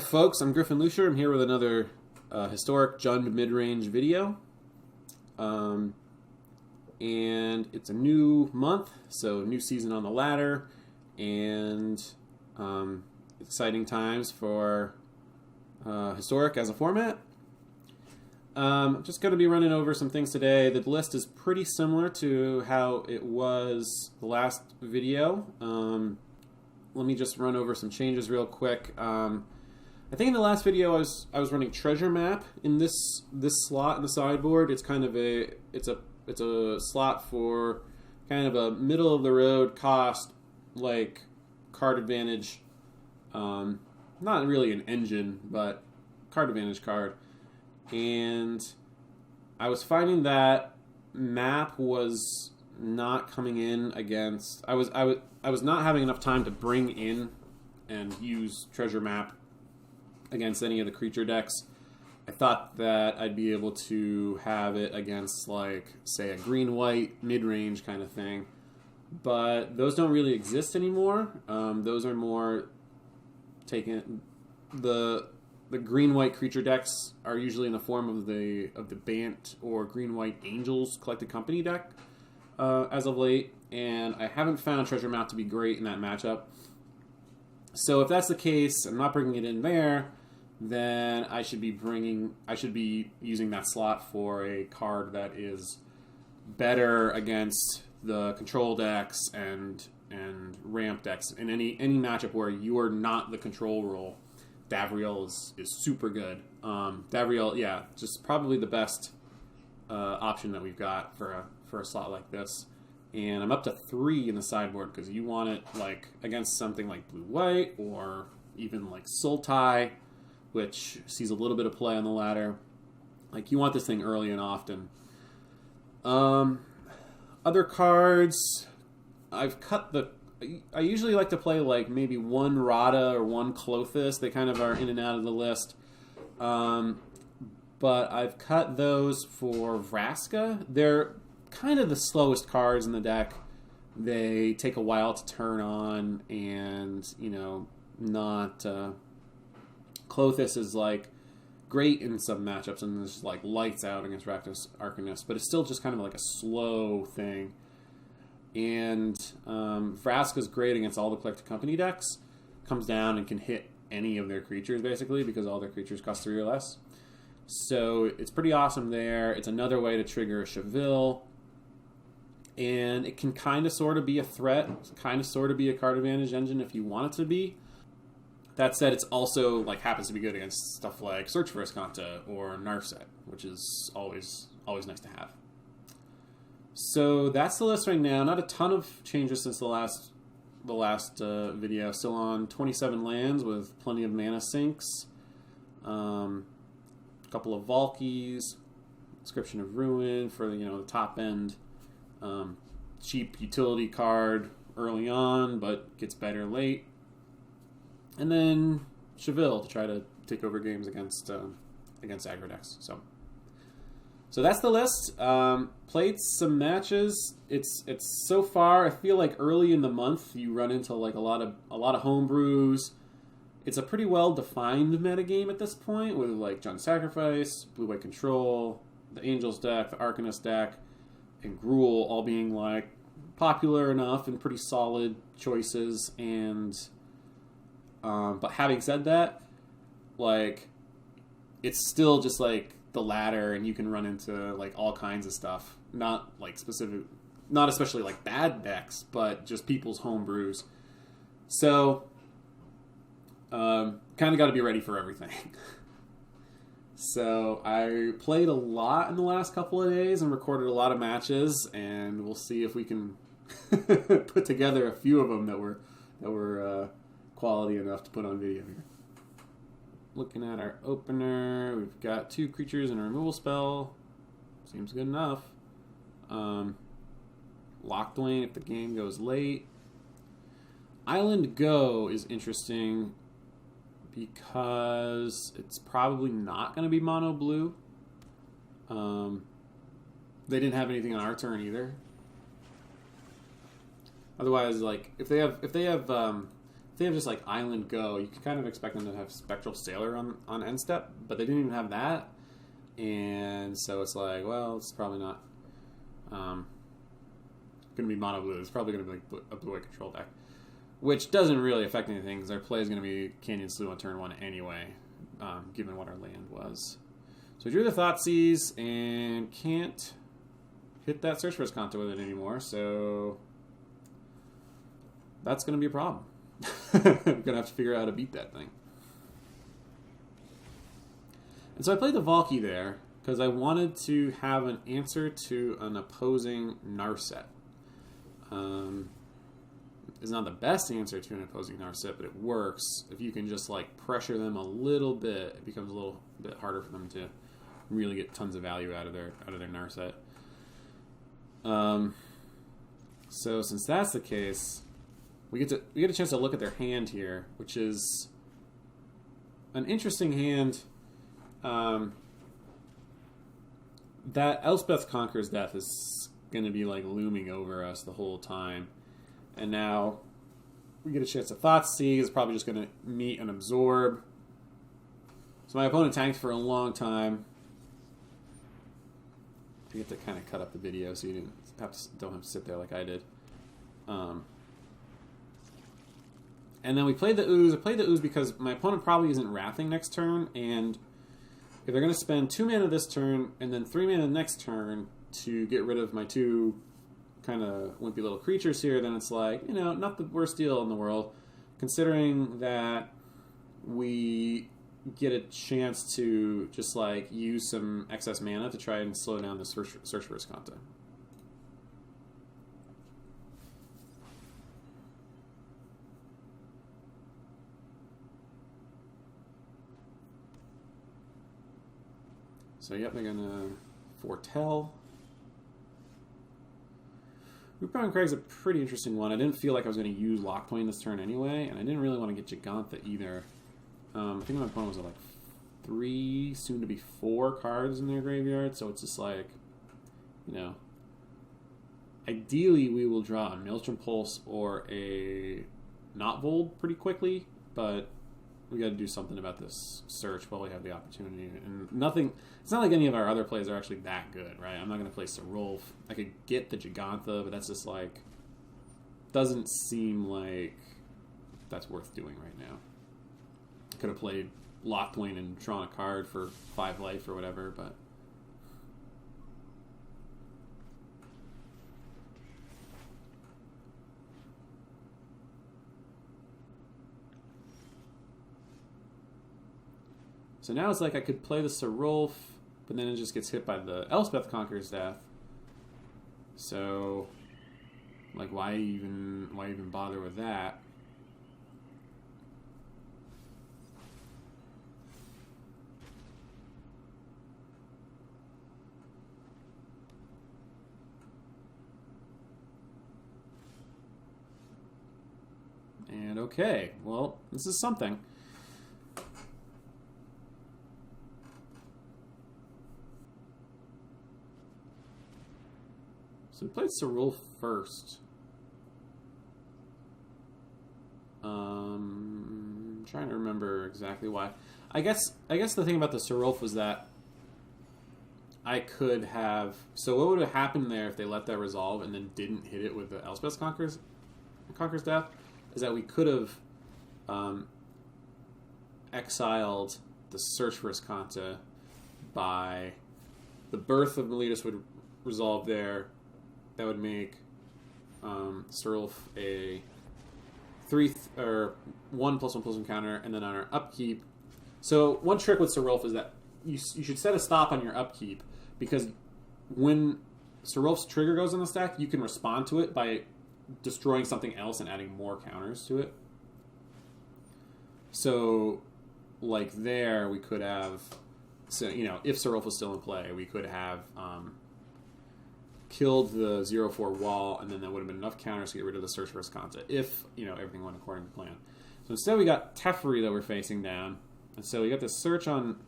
folks? I'm Griffin Lucier. I'm here with another historic Jund mid-range video. And it's a new month, so new season on the ladder, and exciting times for historic as a format. I'm just going to be running over some things today. The list is pretty similar to how it was the last video. Let me just run over some changes real quick. I think in the last video I was running treasure map in this slot in the sideboard. It's kind of a slot for kind of a middle of the road cost, like card advantage. Not really an engine, but card advantage card. And I was finding that map was not coming in against. I was not having enough time to bring in and use treasure map against any of the creature decks. I thought that I'd be able to have it against, like, say, a green-white mid-range kind of thing. But those don't really exist anymore. Those are more taken. The green-white creature decks are usually in the form of the Bant or green-white Angels Collected Company deck as of late, and I haven't found treasure map to be great in that matchup. So if that's the case, I'm not bringing it in there, then I should be using that slot for a card that is better against the control decks and ramp decks. In any matchup where you are not the control role, Davriel is super good. Davriel, yeah, just probably the best option that we've got for a slot like this. And I'm up to 3 in the sideboard because you want it like against something like blue-white or even like Sultai, which sees a little bit of play on the ladder. Like, you want this thing early and often. Other cards, I usually like to play like maybe one Rada or one Klothys. They kind of are in and out of the list. But I've cut those for Vraska. They're kind of the slowest cards in the deck. They take a while to turn on, and, not... Klothys is, like, great in some matchups, and it's like lights out against Rakdos Arcanist, but it's still just kind of like a slow thing. And Vraska's great against all the Collected Company decks. Comes down and can hit any of their creatures, basically, because all their creatures cost 3 or less. So it's pretty awesome there. It's another way to trigger a Chevill. And it can kind of sort of be a threat, kind of sort of be a card advantage engine if you want it to be. That said, it's also like happens to be good against stuff like Search for Escanta or Narset, which is always nice to have. So that's the list right now. Not a ton of changes since the last video. Still on 27 lands with plenty of mana sinks. A couple of Valkies, Inscription of Ruin for the top end. Cheap utility card early on, but gets better late. And then Chevill to try to take over games against aggro decks. So that's the list. Played some matches. It's so far, I feel like early in the month you run into like a lot of homebrews. It's a pretty well defined metagame at this point with like Jund Sacrifice, Blue-White Control, the Angels deck, the Arcanist deck, and Gruul all being like popular enough and pretty solid choices. And but having said that, like, it's still just like the ladder, and you can run into like all kinds of stuff. Not especially like bad decks, but just people's homebrews. So, kind of got to be ready for everything. So I played a lot in the last couple of days and recorded a lot of matches, and we'll see if we can put together a few of them that were quality enough to put on video here. Looking at our opener, we've got 2 creatures and a removal spell. Seems good enough. Locthwain if the game goes late. Island Go is interesting because it's probably not going to be mono blue. They didn't have anything on our turn either. Otherwise, like if they have they have just like Island Go, you can kind of expect them to have Spectral Sailor on end step, but they didn't even have that. And so it's like, well, it's probably not going to be mono blue. It's probably going to be like a blue-white control deck, which doesn't really affect anything because our play is going to be Canyon Slough on turn 1 anyway, given what our land was. So we drew the Thoughtseize and can't hit that Search for Esconta with it anymore, so that's going to be a problem. I'm going to have to figure out how to beat that thing. And so I played the Valky there because I wanted to have an answer to an opposing Narset. It's not the best answer to an opposing Narset, but it works. If you can just like pressure them a little bit, it becomes a little bit harder for them to really get tons of value out of their Narset. So since that's the case, we get a chance to look at their hand here, which is an interesting hand. That Elspeth Conquers Death is going to be like looming over us the whole time, and now we get a chance to Thoughtseize. It's probably just going to meet and absorb. So my opponent tanked for a long time. I get to kind of cut up the video so you don't have to sit there like I did. And then we played the Ooze. I played the Ooze because my opponent probably isn't Wrathing next turn, and if they're going to spend 2 mana this turn and then 3 mana next turn to get rid of my 2 kind of wimpy little creatures here, then it's like, you know, not the worst deal in the world, considering that we get a chance to just like use some excess mana to try and slow down the Search for Esconta. So yep, they're gonna Foretell. Rootbound Craig's a pretty interesting one. I didn't feel like I was going to use Lockpoint this turn anyway, and I didn't really want to get Gigantha either. I think my opponent was at like 3, soon to be 4 cards in their graveyard, so it's just like, you know, ideally we will draw a Maelstrom Pulse or a Notvold pretty quickly, but we got to do something about this search while we have the opportunity. And nothing, it's not like any of our other plays are actually that good, right? I'm not going to play Serulf. I could get the Gigantha, but that's just like, doesn't seem like that's worth doing right now. I could have played Lockpoint and drawn a card for 5 life or whatever, but so now it's like I could play the Serulf, but then it just gets hit by the Elspeth Conquers Death. So, like, why even bother with that? And okay, well, this is something. So we played Serulf first. Trying to remember exactly why. I guess the thing about the Serulf was that I could have. So what would have happened there if they let that resolve and then didn't hit it with the Elspeth Conquers Death? Is that we could have exiled the Search for Esconta by the Birth of Meletus would resolve there. That would make Serulf a 1/1/1 counter, and then on our upkeep. So one trick with Serulf is that you should set a stop on your upkeep, because when Serulf's trigger goes on the stack, you can respond to it by destroying something else and adding more counters to it. So, like there, we could have, so you know, if Serulf was still in play, we could have killed the 0/4 wall, and then that would have been enough counters to get rid of the Search for Esconta, if, you know, everything went according to plan. So instead we got Teferi that we're facing down, and so we got this search on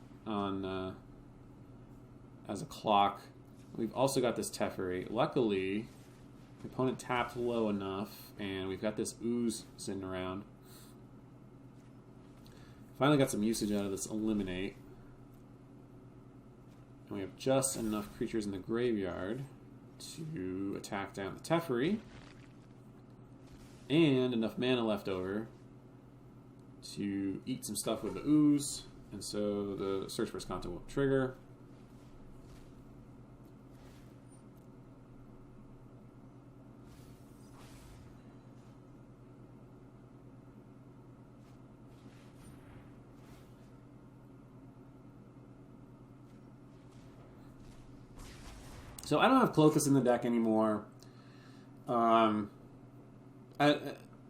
as a clock. We've also got this Teferi. Luckily, the opponent tapped low enough, and we've got this Ooze sitting around. Finally got some usage out of this eliminate. And we have just enough creatures in the graveyard to attack down the Teferi. And enough mana left over to eat some stuff with the ooze. And so the Search for Azcanta will trigger. So I don't have Clothis in the deck anymore. When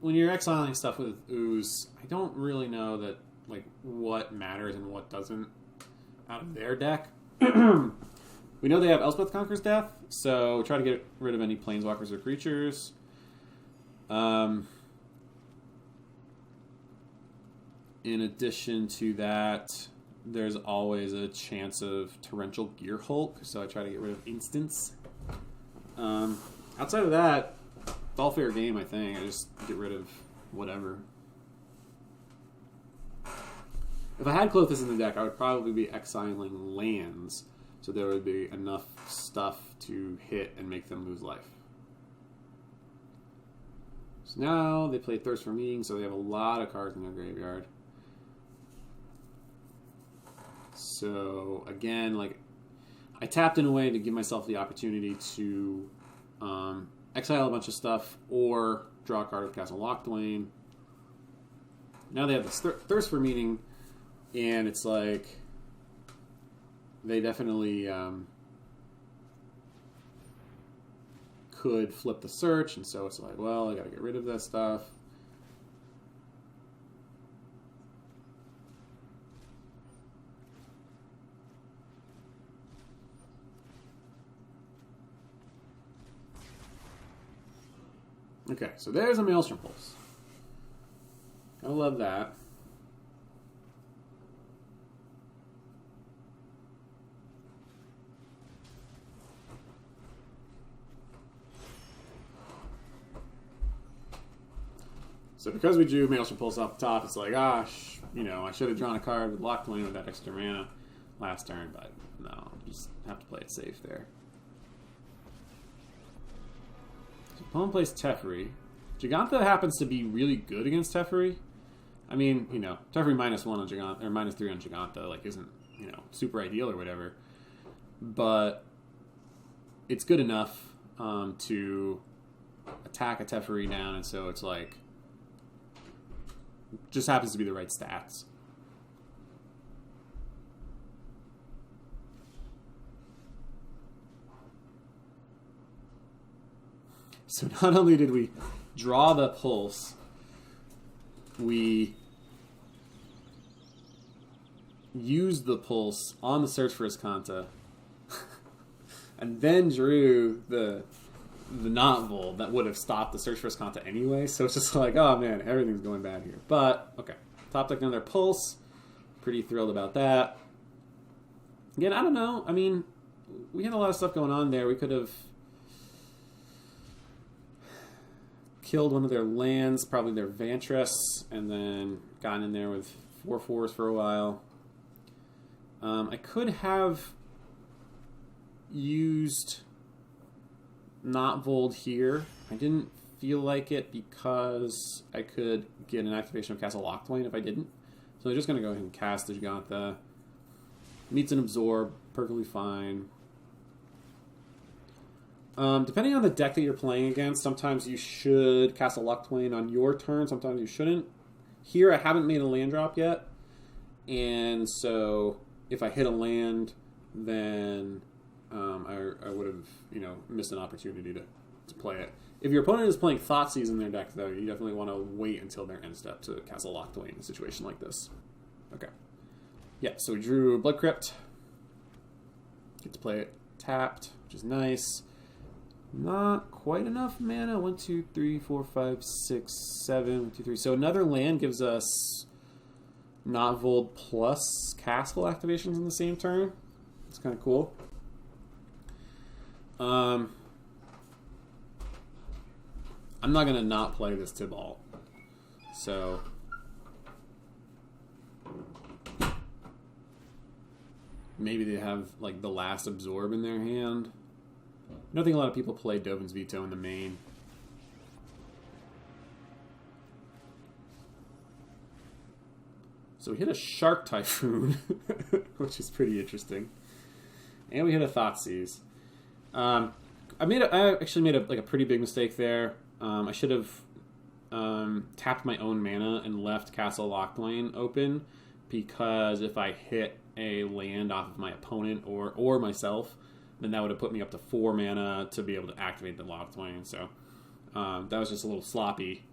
you're exiling stuff with ooze, I don't really know that like what matters and what doesn't out of their deck. We know they have Elspeth Conquers Death, so try to get rid of any planeswalkers or creatures. In addition to that, there's always a chance of Torrential Gear Hulk, so I try to get rid of instants. Outside of that, it's all fair game, I think. I just get rid of whatever. If I had Clothis in the deck, I would probably be exiling lands, so there would be enough stuff to hit and make them lose life. So now they play Thirst for Meaning, so they have a lot of cards in their graveyard. So again, like I tapped in a way to give myself the opportunity to exile a bunch of stuff or draw a card with Castle Lochthwain. Now they have this Thirst for Meaning, and it's like they definitely could flip the search, and so it's like, well, I got to get rid of that stuff. Okay, so there's a Maelstrom Pulse. I love that. So because we drew Maelstrom Pulse off the top, it's like, gosh, you know, I should have drawn a card with Lochthwain with that extra mana last turn, but no, just have to play it safe there. Opponent plays Teferi. Gigantha happens to be really good against Teferi. I mean, you know, Teferi -1 on Gigantha, or -3 on Gigantha, like, isn't, you know, super ideal or whatever. But it's good enough to attack a Teferi down, and so it's like, just happens to be the right stats. So not only did we draw the Pulse, we used the Pulse on the Search for Azcanta, and then drew the Not Vold that would have stopped the Search for Azcanta anyway. So it's just like, oh man, everything's going bad here. But okay, top deck another Pulse. Pretty thrilled about that. Again, I don't know. I mean, we had a lot of stuff going on there. We could have killed one of their lands, probably their Vantress, and then gotten in there with 4/4s for a while. I could have used Not Vold here. I didn't feel like it because I could get an activation of Castle Lochthwain if I didn't. So I'm just going to go ahead and cast the Gigantha. Meets and Absorb, perfectly fine. Depending on the deck that you're playing against, sometimes you should Castle Lochthwain on your turn, sometimes you shouldn't. Here I haven't made a land drop yet, and so if I hit a land, then I would have, you know, missed an opportunity to play it. If your opponent is playing Thoughtseize in their deck, though, you definitely want to wait until their end step to Castle Lochthwain in a situation like this. Okay. Yeah, so we drew Blood Crypt. Get to play it tapped, which is nice. Not quite enough mana. 1, 2, 3, 4, 5, 6, 7. 1, 2, 3. So another land gives us Not Vold plus Castle activations in the same turn. It's kind of cool. I'm not going to not play this Tibalt. So maybe they have like the last absorb in their hand. I don't think a lot of people play Dovin's Veto in the main. So we hit a Shark Typhoon, which is pretty interesting, and we hit a Thoughtseize. I actually made a pretty big mistake there. I should have tapped my own mana and left Castle Locklane open, because if I hit a land off of my opponent or myself, then that would have put me up to 4 mana to be able to activate the Locklane. So that was just a little sloppy.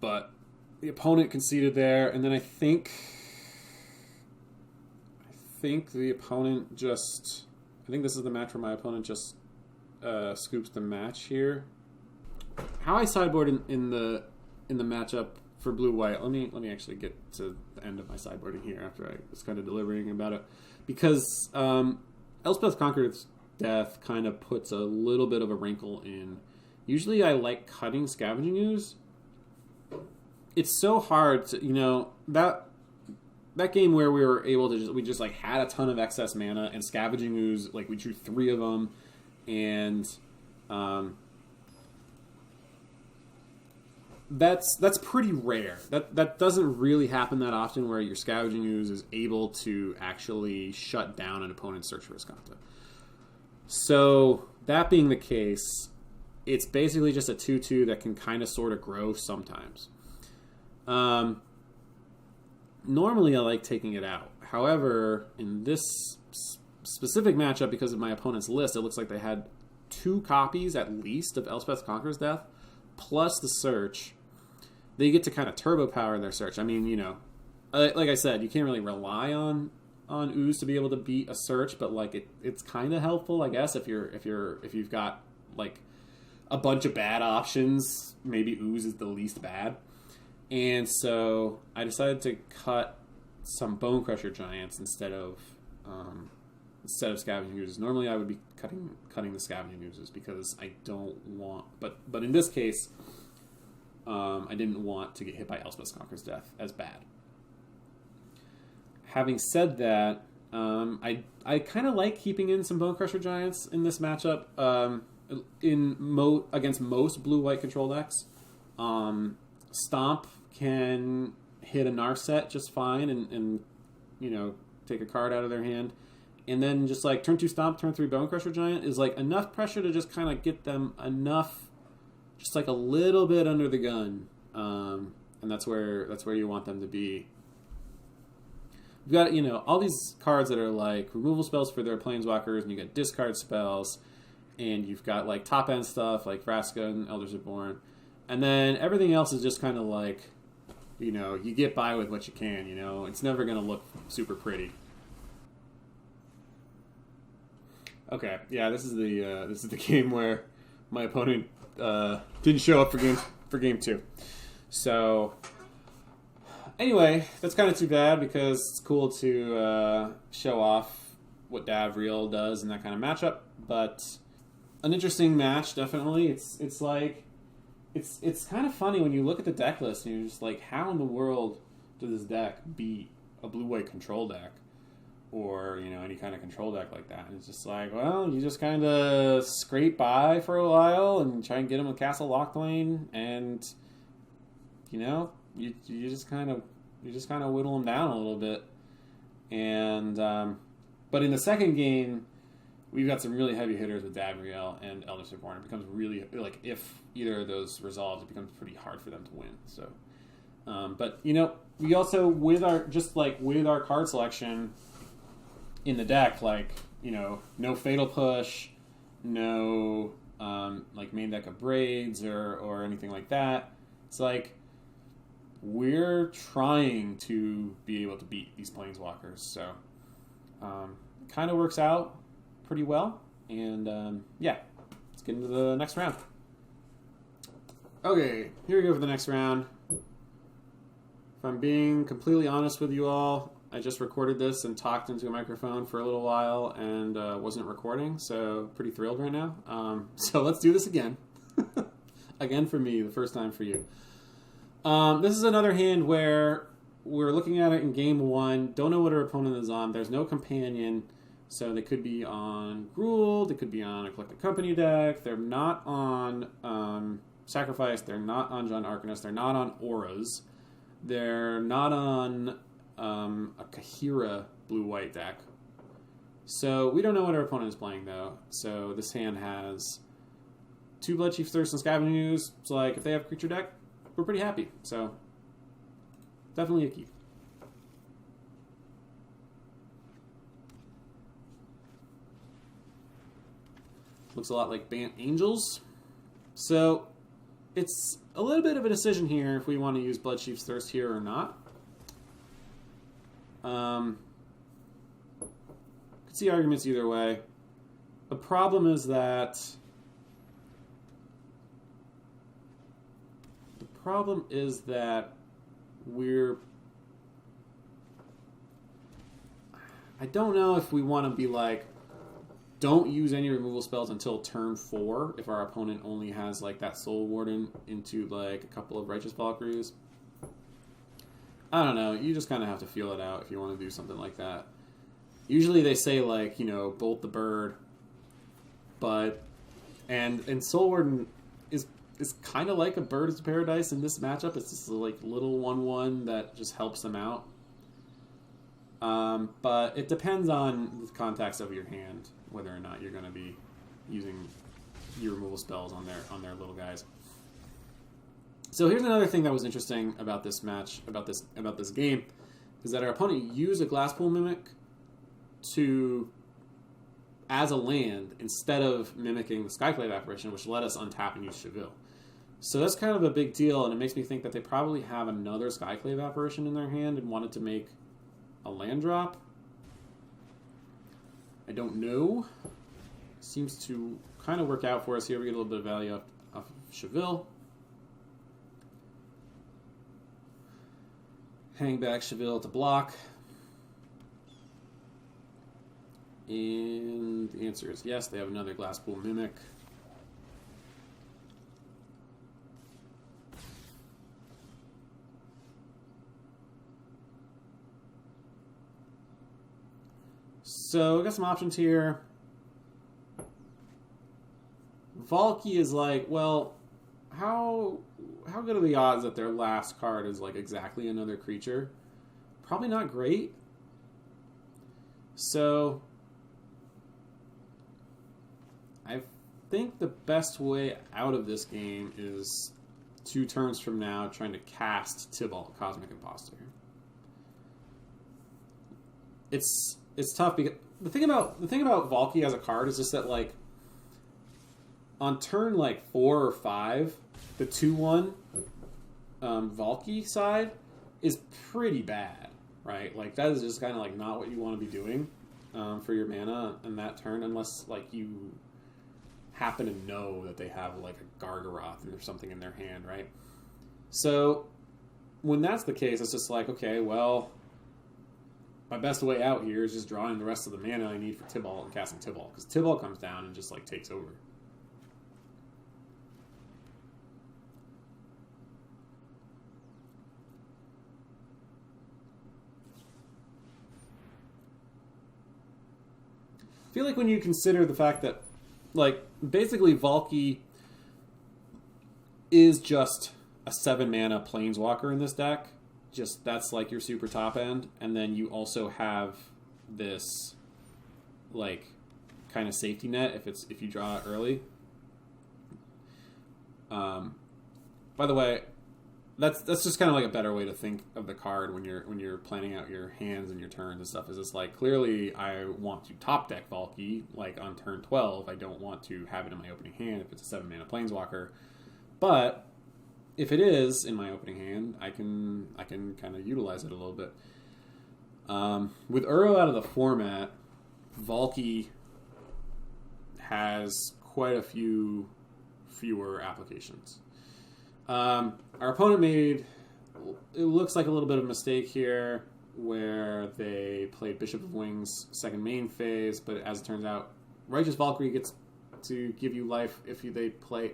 But the opponent conceded there, and then I think the opponent just... I think this is the match where my opponent just scoops the match here. How I sideboard in the matchup for blue-white, let me actually get to the end of my sideboarding here after I was kind of deliberating about it. Because Elspeth Conqueror's Death kind of puts a little bit of a wrinkle in. Usually I like cutting Scavenging Ooze. It's so hard to, that game where we were able to we just like had a ton of excess mana and Scavenging Ooze, like we drew 3 of them, and that's pretty rare. That doesn't really happen that often, where your Scavenging Ooze is able to actually shut down an opponent's Search for Riscanta. So that being the case, it's basically just a 2/2 that can kind of sort of grow sometimes. Normally I like taking it out. However, in this specific matchup, because of my opponent's list, it looks like they had 2 copies at least of Elspeth Conqueror's Death, plus the Search. They get to kind of turbo power their Search. I mean, like I said, you can't really rely on Ooze to be able to beat a Search, but like it's kind of helpful, I guess, if you've got like a bunch of bad options. Maybe Ooze is the least bad. And so I decided to cut some Bone Crusher Giants instead of Scavenging Oozes. Normally I would be cutting the Scavenging Oozes because I don't want, but in this case, I didn't want to get hit by Elspeth Conqueror's Death as bad. Having said that, I kind of like keeping in some Bone Crusher Giants in this matchup. Against most blue-white control decks, Stomp can hit a Narset just fine and take a card out of their hand. And then just like turn 2 Stomp, turn 3 Bone Crusher Giant is like enough pressure to just kind of get them enough, just like a little bit under the gun. And that's where you want them to be. You've got, all these cards that are like removal spells for their planeswalkers, and you got discard spells, and you've got like top end stuff like Vraska and Elders Reborn. And then everything else is just kind of like, you get by with what you can, It's never going to look super pretty. Okay, yeah, this is the game where my opponent didn't show up for game 2. So anyway, that's kind of too bad, because it's cool to show off what Davriel does in that kind of matchup. But an interesting match, definitely. It's like it's kind of funny when you look at the deck list and you're just like, how in the world does this deck beat a blue-white control deck, or any kind of control deck like that? And it's just like, well, you just kind of scrape by for a while and try and get them with Castle Locklane, and you just kind of whittle them down a little bit. And but in the second game, we've got some really heavy hitters with Davriel and Elders Reborn. It becomes really, like, if either of those resolves, it becomes pretty hard for them to win. So, but we also with our card selection in the deck, like no Fatal Push, no like main deck of Braids or anything like that. It's like we're trying to be able to beat these planeswalkers. So, kind of works out pretty well. And yeah, let's get into the next round. Okay, here we go for the next round. If I'm being completely honest with you all, I just recorded this and talked into a microphone for a little while and wasn't recording, so pretty thrilled right now. So let's do this again. Again for me, the first time for you. This is another hand where we're looking at it in game 1. Don't know what our opponent is on. There's no companion, so they could be on Gruul. They could be on a Collected Company deck. They're not on Sacrifice. They're not on John Arcanist. They're not on Auras. They're not on a Kahira blue-white deck. So we don't know what our opponent is playing, though. So this hand has 2 Bloodchief Thirst and Scavengers. It's like, if they have a creature deck, we're pretty happy. So definitely a keep. Looks a lot like Bant Angels. So it's a little bit of a decision here if we want to use Bloodchief's Thirst here or not. Could see arguments either way. The problem is that I don't know if we want to be like, don't use any removal spells until turn 4 if our opponent only has like that Soul Warden into like a couple of Righteous Valkyries. I don't know. You just kind of have to feel it out if you want to do something like that. Usually they say like, you know, bolt the bird, but and Soul Warden is kind of like a Bird of Paradise in this matchup. It's just like little 1/1 that just helps them out. But it depends on the context of your hand whether or not you're going to be using your removal spells on their little guys. So here's another thing that was interesting about this match, about this game, is that our opponent used a Glasspool Mimic as a land instead of mimicking the Skyclave Apparition, which let us untap and use Chevill. So that's kind of a big deal, and it makes me think that they probably have another Skyclave Apparition in their hand and wanted to make a land drop. I don't know. Seems to kind of work out for us here. We get a little bit of value off of Chevill. Hang back Chevill to block. And the answer is yes, they have another Glasspool Mimic. So we got some options here. Valky is like, well, how good are the odds that their last card is like exactly another creature? Probably not great. So I think the best way out of this game is 2 turns from now trying to cast Tibalt, Cosmic Imposter. It's tough because the thing about Valky as a card is just that like on turn like 4 or 5, the 2/1 Valky side is pretty bad, right? Like that is just kind of like not what you want to be doing for your mana in that turn, unless like you happen to know that they have like a Gargaroth or something in their hand, right? So when that's the case, it's just like, okay, well, my best way out here is just drawing the rest of the mana I need for Tibalt and casting Tibalt, because Tibalt comes down and just like takes over. I feel like when you consider the fact that like basically Valky is just a 7 mana Planeswalker in this deck. Just that's like your super top end, and then you also have this like kind of safety net if you draw it early. By the way, that's just kind of like a better way to think of the card when you're planning out your hands and your turns and stuff. Is it's like clearly I want to top deck Valky like on turn 12. I don't want to have it in my opening hand if it's a 7 mana Planeswalker, but if it is in my opening hand, I can kind of utilize it a little bit. With Uro out of the format, Valky has quite a few fewer applications. Our opponent made, it looks like a little bit of a mistake here, where they played Bishop of Wings second main phase, but as it turns out, Righteous Valkyrie gets to give you life if you play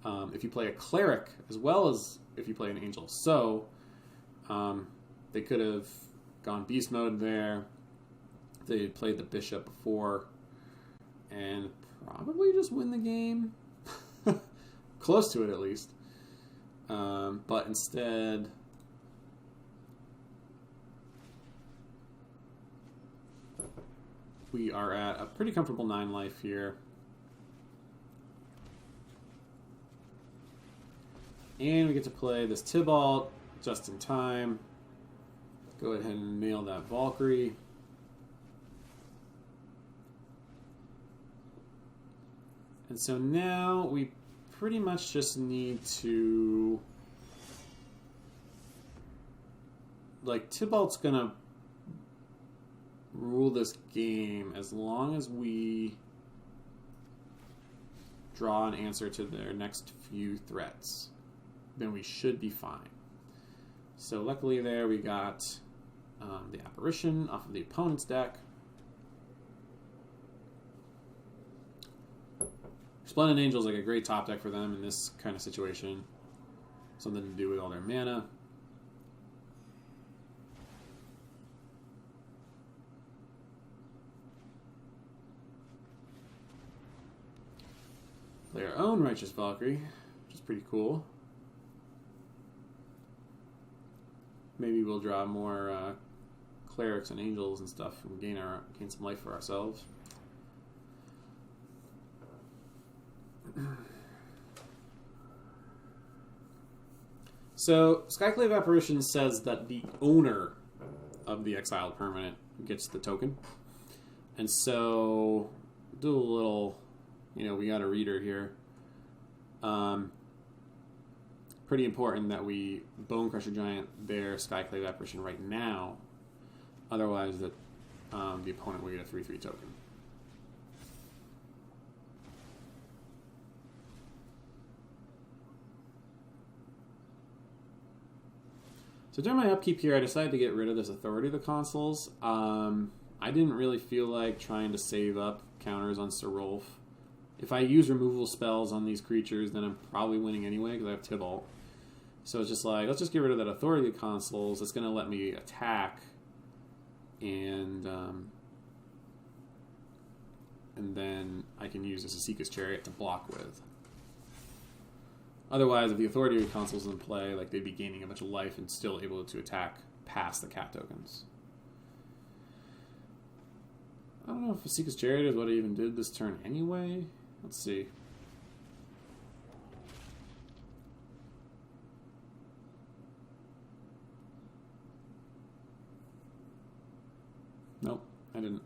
a cleric as well as if you play an angel. So They could have gone beast mode there. They had played the bishop before and probably just win the game. Close to it, at least. But instead, we are at a pretty comfortable 9 life here. And we get to play this Tybalt just in time. Go ahead and nail that Valkyrie. And so now we pretty much just need to... Like, Tybalt's gonna rule this game as long as we draw an answer to their next few threats. Then we should be fine. So luckily there we got the Apparition off of the opponent's deck. Splendid Angel's like a great top deck for them in this kind of situation. Something to do with all their mana. Play our own Righteous Valkyrie, which is pretty cool. Maybe we'll draw more clerics and angels and stuff and gain some life for ourselves. So, Skyclave Apparition says that the owner of the exiled permanent gets the token. And so, do a little, we got a reader here. Pretty important that we Bone Crusher Giant their Skyclave Apparition right now. Otherwise, the opponent will get a 3/3 token. So during my upkeep here, I decided to get rid of this Authority of the Consuls. I didn't really feel like trying to save up counters on Sir Rolf. If I use removal spells on these creatures, then I'm probably winning anyway because I have Tybalt. So it's just like, let's just get rid of that Authority of the Consuls. It's going to let me attack, and then I can use this Asika's Chariot to block with. Otherwise, if the Authority of the Consuls is in play, like they'd be gaining a bunch of life and still able to attack past the cat tokens. I don't know if Asika's Chariot is what I even did this turn anyway. Let's see. Nope, I didn't.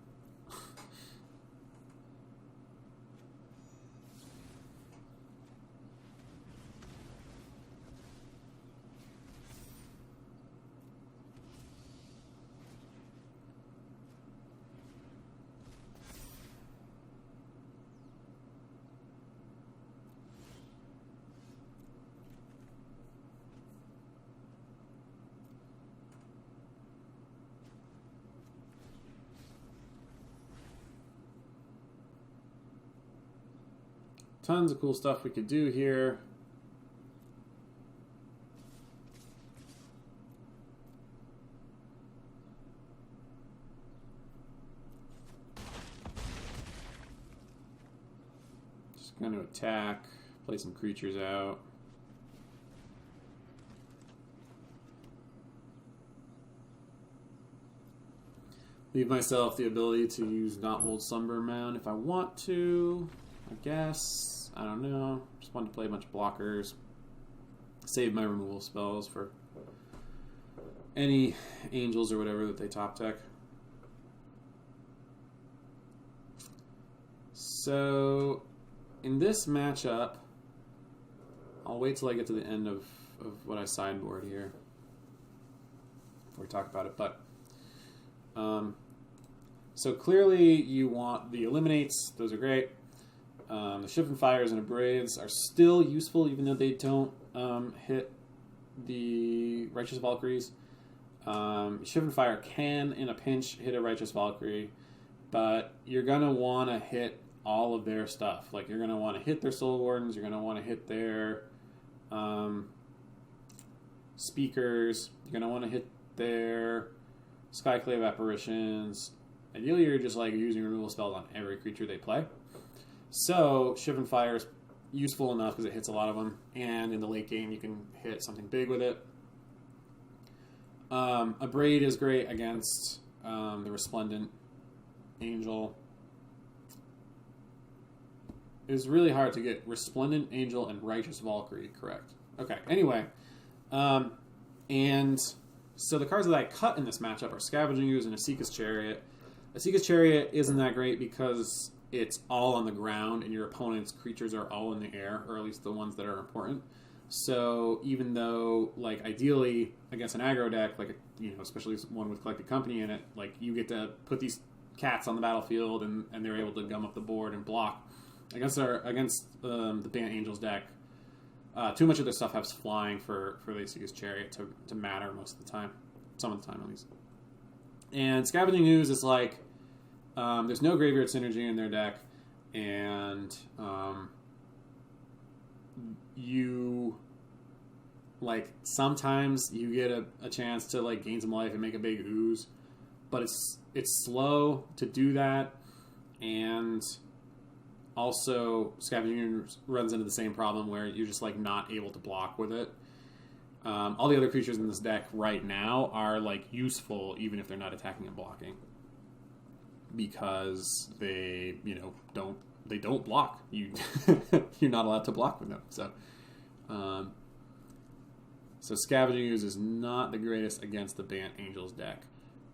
Tons of cool stuff we could do here. Just going to attack, play some creatures out. Leave myself the ability to use Not Mold Slumber Mound if I want to, I guess. I don't know. Just want to play a bunch of blockers. Save my removal spells for any angels or whatever that they top deck. So, in this matchup, I'll wait till I get to the end of what I sideboard here before we talk about it. But so clearly you want the Eliminates. Those are great. The Shivan Fires and Abrades are still useful, even though they don't hit the Righteous Valkyries. Shivan Fire can, in a pinch, hit a Righteous Valkyrie, but you're going to want to hit all of their stuff. Like, you're going to want to hit their Soul Wardens, you're going to want to hit their speakers. You're going to want to hit their Skyclave Apparitions. Ideally, you're just like using removal spells on every creature they play. So Shivan Fire is useful enough because it hits a lot of them, and in the late game you can hit something big with it. A Braid is great against the Resplendent Angel. It was really hard to get Resplendent Angel and Righteous Valkyrie correct. Okay, anyway. And so the cards that I cut in this matchup are Scavenging Ooze and Asika's Chariot. Asika's Chariot isn't that great because it's all on the ground and your opponent's creatures are all in the air, or at least the ones that are important. So even though, like, ideally against an aggro deck, like, you know, especially one with Collected Company in it, like, you get to put these cats on the battlefield and they're able to gum up the board and block. Against the Bant Angels deck, too much of their stuff has flying for the Asika's Chariot to matter most of the time. Some of the time, at least. And Scavenging Ooze is like, there's no graveyard synergy in their deck, and you, like, sometimes you get a chance to, like, gain some life and make a big ooze, but it's slow to do that, and also Scavenging Ooze runs into the same problem where you're just, like, not able to block with it. All the other creatures in this deck right now are, like, useful even if they're not attacking and blocking, because they, you know, don't block. You're not allowed to block with them. So Scavenging Ooze is not the greatest against the Bant Angels deck.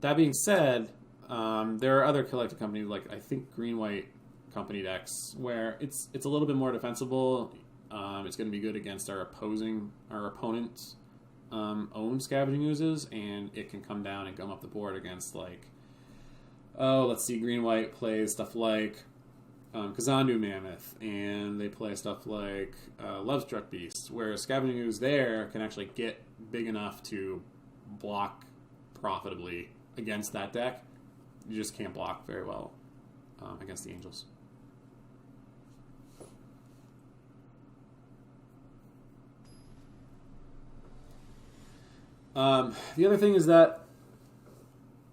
That being said, there are other Collected Company, like I think Green-White Company decks, where it's a little bit more defensible. It's going to be good against our opponent's own Scavenging Oozes, and it can come down and gum up the board against, like, let's see, Green-White plays stuff like Kazandu Mammoth, and they play stuff like Lovestruck Beast, where Scavenging Ooze there can actually get big enough to block profitably against that deck. You just can't block very well against the Angels. The other thing is that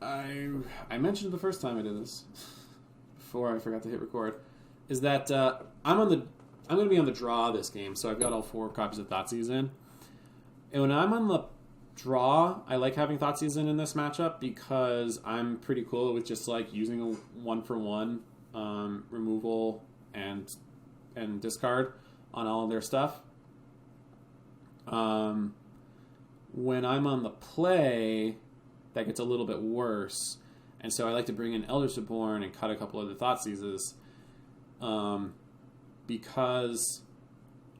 I mentioned the first time I did this, before I forgot to hit record, is that I'm going to be on the draw this game, so I've got all 4 copies of Thoughtseize in. And when I'm on the draw, I like having Thoughtseize in this matchup because I'm pretty cool with just, like, using a 1-for-1 removal and discard on all of their stuff. When I'm on the play, that gets a little bit worse, and so I like to bring in Eldritch Reborn and cut a couple of the Thoughtseizes, because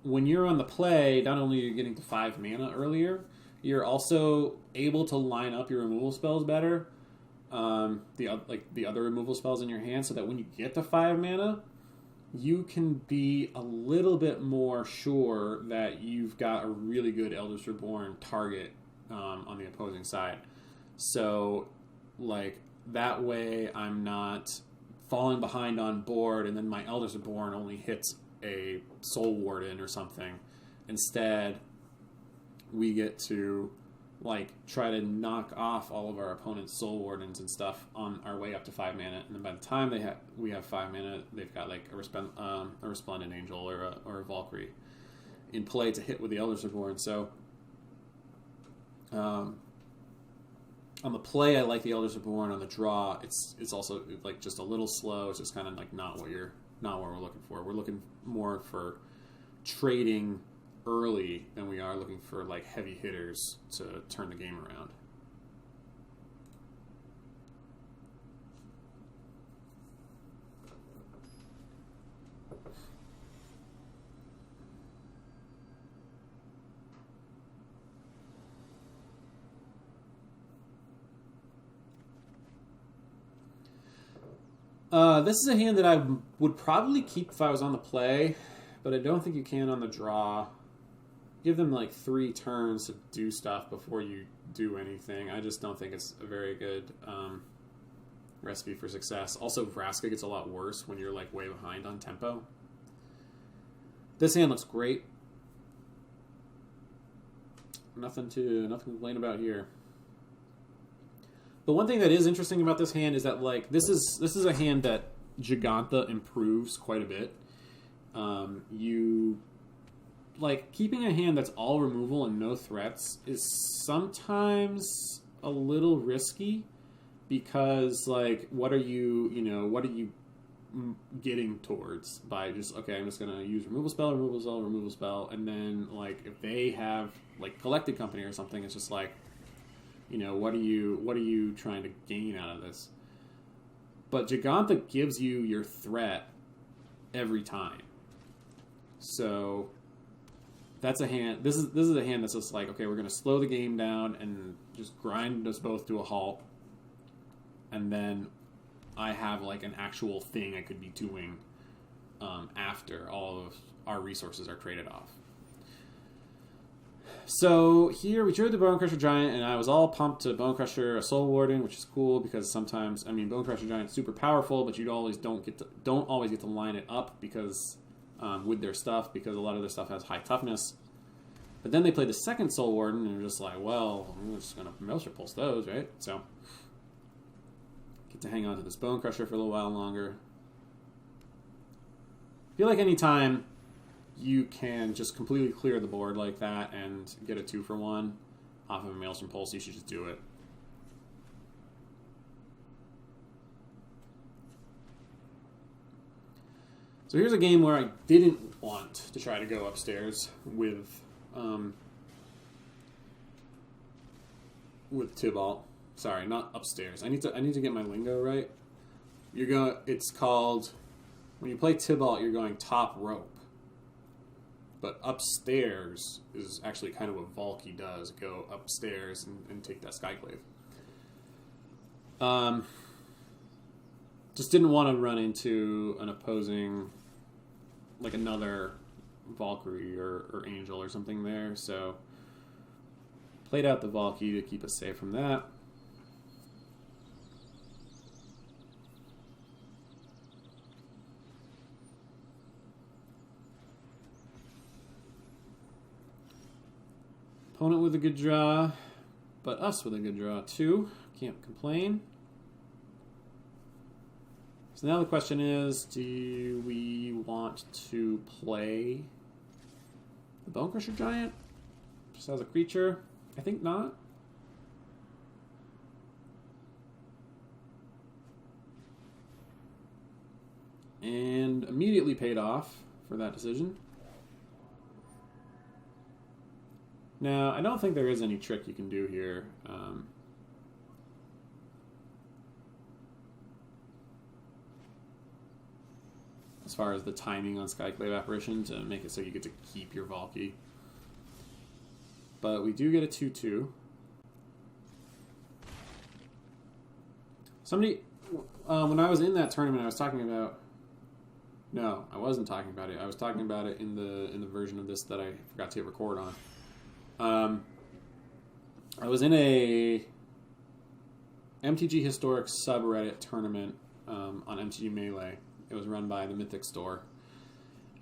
when you're on the play, not only are you getting to 5 mana earlier, you're also able to line up your removal spells better, the other removal spells in your hand, so that when you get to 5 mana, you can be a little bit more sure that you've got a really good Eldritch Reborn target on the opposing side. So, like, that way I'm not falling behind on board and then my Eldritch Reborn only hits a Soul Warden or something. Instead, we get to, like, try to knock off all of our opponent's Soul Wardens and stuff on our way up to 5 mana, and then by the time we have 5 mana, they've got, like, a Resplendent Angel or a Valkyrie in play to hit with the Eldritch Reborn. So on the play, I like the Eldritch Reborn. On the draw, it's also, like, just a little slow. It's just kind of, like, not what we're looking for. We're looking more for trading early than we are looking for, like, heavy hitters to turn the game around. This is a hand that I would probably keep if I was on the play, but I don't think you can on the draw. Give them, like, 3 turns to do stuff before you do anything. I just don't think it's a very good recipe for success. Also, Vraska gets a lot worse when you're, like, way behind on tempo. This hand looks great. Nothing to complain about here. The one thing that is interesting about this hand is that like this is a hand that Giganta improves quite a bit. You like keeping a hand that's all removal and no threats is sometimes a little risky because like what are you getting towards by just okay, I'm just gonna use removal spell, and then like if they have like Collected Company or something, it's just like, what are you trying to gain out of this? But Giganta gives you your threat every time. So that's a hand. This is a hand that's just like, okay, we're gonna slow the game down and just grind us both to a halt, and then I have like an actual thing I could be doing after all of our resources are traded off. So here we drew the Bone Crusher Giant, and I was all pumped to Bone Crusher a Soul Warden, which is cool because sometimes, Bone Crusher Giant's super powerful, but you don't always get to line it up because with their stuff, because a lot of their stuff has high toughness. But then they played the second Soul Warden, and you're just like, well, I'm just gonna Maelstrom Pulse those, right? So get to hang on to this Bone Crusher for a little while longer. I feel like anytime you can just completely clear the board like that and get a 2-for-1 off of a Maelstrom Pulse, you should just do it. So here's a game where I didn't want to try to go upstairs with Tybalt. Sorry, not upstairs. I need to get my lingo right. It's called, when you play Tybalt, you're going top rope. But upstairs is actually kind of what Valky does. Go upstairs and take that Skyclave. Just didn't want to run into an opposing, like another Valkyrie or Angel or something there. So played out the Valky to keep us safe from that. Opponent with a good draw, but us with a good draw too. Can't complain. So now the question is, do we want to play the Bone Crusher Giant just as a creature? I think not. And immediately paid off for that decision. Now, I don't think there is any trick you can do here. As far as the timing on Skyclave Apparition to make it so you get to keep your Valky. But we do get a 2/2. Somebody, when I was in that tournament, I was talking about... No, I wasn't talking about it. I was talking about it in the version of this that I forgot to hit record on. I was in a MTG Historic subreddit tournament on MTG Melee. It was run by the Mythic Store.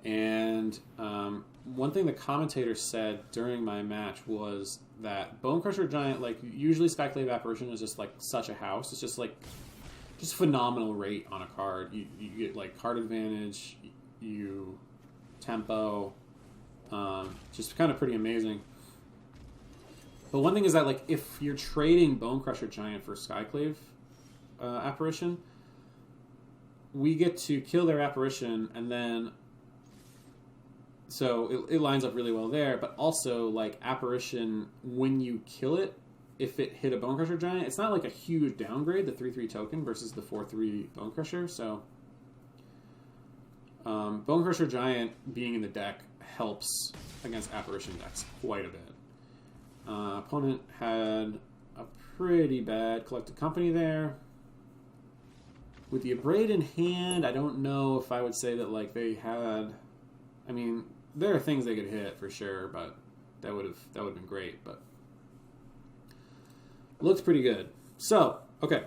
And one thing the commentator said during my match was that Bone Crusher Giant, like usually Skyclave Apparition is just like such a house. It's just like just phenomenal rate on a card. You get like card advantage, you tempo, just kind of pretty amazing. But one thing is that, like, if you're trading Bone Crusher Giant for Skyclave Apparition, we get to kill their Apparition, and then... So, it lines up really well there, but also, like, Apparition, when you kill it, if it hit a Bone Crusher Giant, it's not, like, a huge downgrade, the 3/3 token versus the 4/3 Bone Crusher, so... Bone Crusher Giant being in the deck helps against Apparition decks quite a bit. Opponent had a pretty bad Collected Company there. With the Abrade in hand, I don't know if I would say that like they had... I mean, there are things they could hit for sure, but that would have been great. But looked pretty good. So, okay.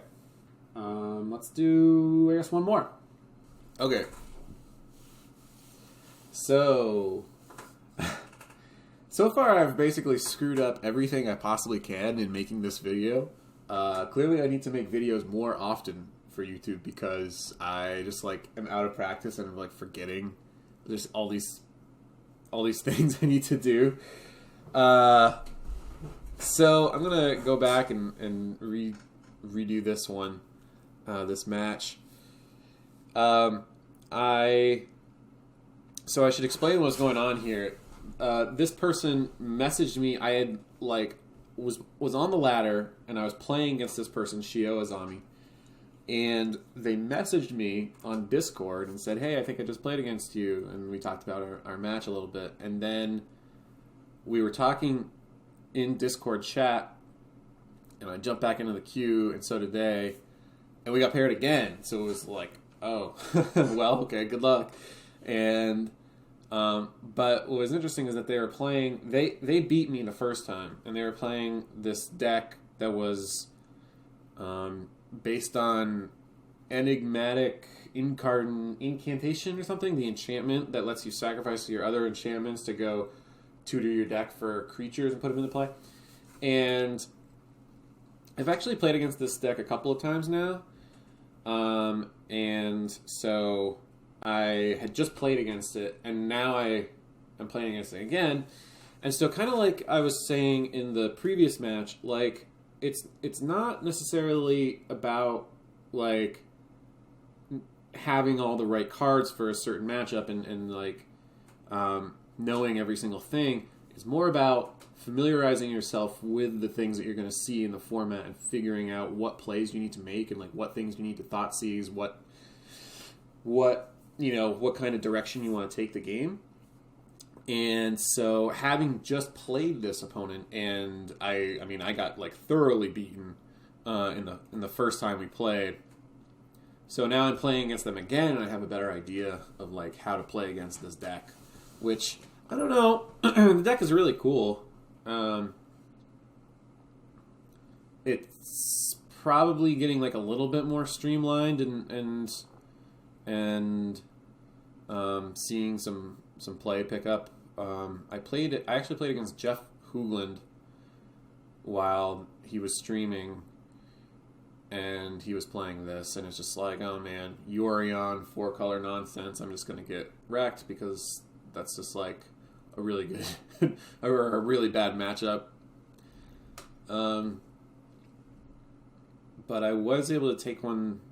Let's do, I guess, one more. Okay. So So far, I've basically screwed up everything I possibly can in making this video. Clearly, I need to make videos more often for YouTube because I just like am out of practice and I'm like forgetting. There's all these things I need to do. So I'm gonna go back and redo this one, this match. I should explain what's going on here. This person messaged me. I had was on the ladder and I was playing against this person, Shio Azami, and they messaged me on Discord and said, "Hey, I think I just played against you," and we talked about our match a little bit, and then we were talking in Discord chat, and I jumped back into the queue, and so did they, and we got paired again. So it was like, oh, well, okay, good luck. And but what was interesting is that they were playing. They beat me the first time, and they were playing this deck that was based on enigmatic incantation or something. The enchantment that lets you sacrifice your other enchantments to go tutor your deck for creatures and put them into play. And I've actually played against this deck a couple of times now. And so I had just played against it, and now I am playing against it again. And so kind of like I was saying in the previous match, like it's not necessarily about like having all the right cards for a certain matchup and like knowing every single thing. It's more about familiarizing yourself with the things that you're going to see in the format and figuring out what plays you need to make and like what things you need to thought seize, what kind of direction you want to take the game. And so having just played this opponent, and I got like thoroughly beaten in the first time we played. So now I'm playing against them again, and I have a better idea of like how to play against this deck, which I don't know. The deck is really cool. It's probably getting like a little bit more streamlined and seeing some play pick up. I actually played against Jeff Hoogland while he was streaming, and he was playing this, and it's just like, oh man, Yorion 4-color nonsense. I'm just gonna get wrecked because that's just like a really good or a really bad matchup. But I was able to take one.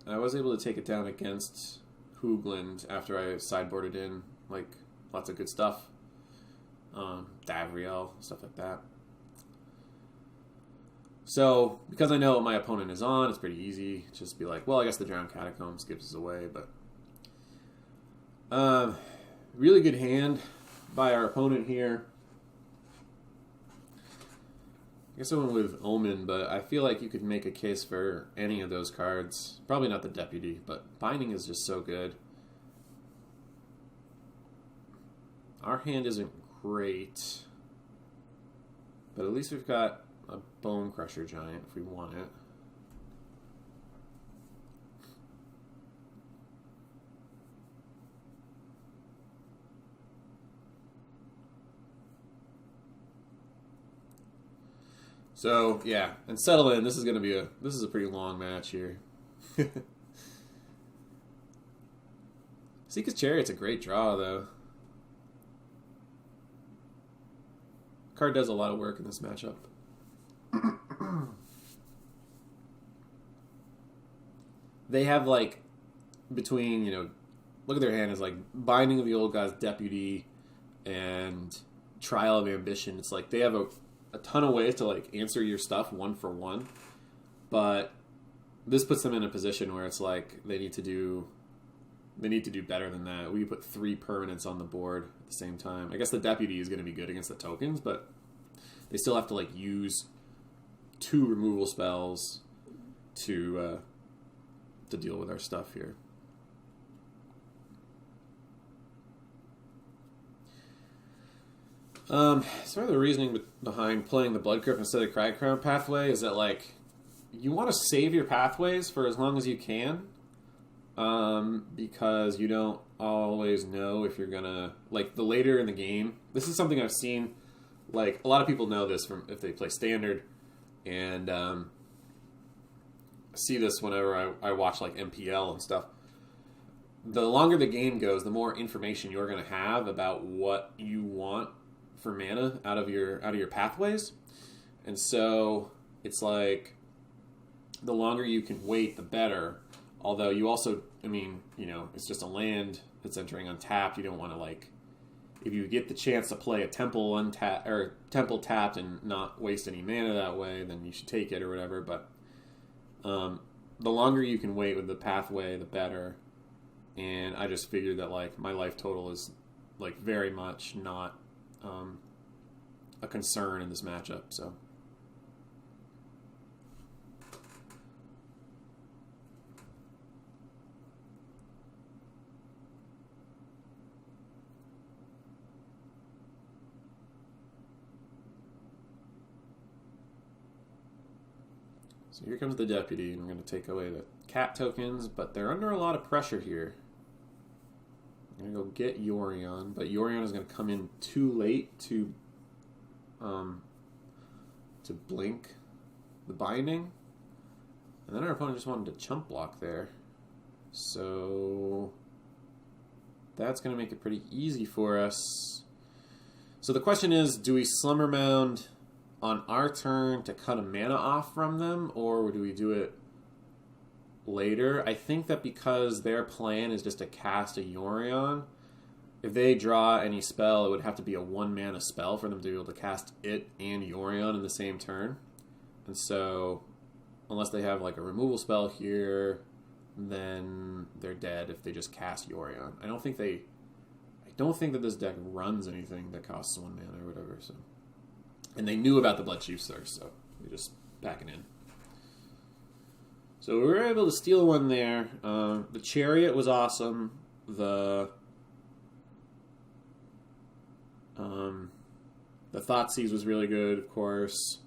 I was able to take it down against Hoogland after I sideboarded in like lots of good stuff, Davriel, stuff like that. So because I know what my opponent is on, it's pretty easy. Just be like, well, I guess the Drowned Catacombs gives us away, but really good hand by our opponent here. I guess I went with Omen, but I feel like you could make a case for any of those cards. Probably not the Deputy, but Binding is just so good. Our hand isn't great, but at least we've got a Bone Crusher Giant if we want it. So yeah, and settle in. This is a pretty long match here. Seeka's Chariot's a great draw though. Card does a lot of work in this matchup. They have like between, look at their hand is like Binding of the Old God's Deputy and Trial of Ambition. It's like they have a ton of ways to like answer your stuff one for one, but this puts them in a position where it's like they need to do better than that. We put 3 permanents on the board at the same time. I guess the Deputy is going to be good against the tokens, but they still have to like use 2 removal spells to deal with our stuff here. Sort of the reasoning behind playing the Blood Crypt instead of Crag Crown pathway is that like you want to save your pathways for as long as you can, because you don't always know if you're gonna, like, the later in the game. This is something I've seen. Like, a lot of people know this from if they play Standard, and see this whenever I watch like MPL and stuff. The longer the game goes, the more information you're going to have about what you want for mana out of your pathways, and so it's like the longer you can wait, the better. Although you also, I mean, you know, it's just a land that's entering untapped. You don't want to, like, if you get the chance to play a temple untapped or temple tapped and not waste any mana that way, then you should take it or whatever. But the longer you can wait with the pathway, the better. And I just figured that, like, my life total is, like, very much not a concern in this matchup. So here comes the deputy, and we're going to take away the cat tokens, but they're under a lot of pressure here. I'm going to go get Yorion, but Yorion is going to come in too late to blink the binding. And then our opponent just wanted to chump block there. So that's going to make it pretty easy for us. So the question is, do we Slumber Mound on our turn to cut a mana off from them, or do we do it later? I think that because their plan is just to cast a Yorion, if they draw any spell, it would have to be a 1-mana spell for them to be able to cast it and Yorion in the same turn. And so, unless they have like a removal spell here, then they're dead if they just cast Yorion. I don't think that this deck runs anything that costs 1 mana or whatever. So, and they knew about the Bloodchief's Thirst, so they just pack it in. So we were able to steal one there. The Chariot was awesome. The Thoughtseize was really good, of course.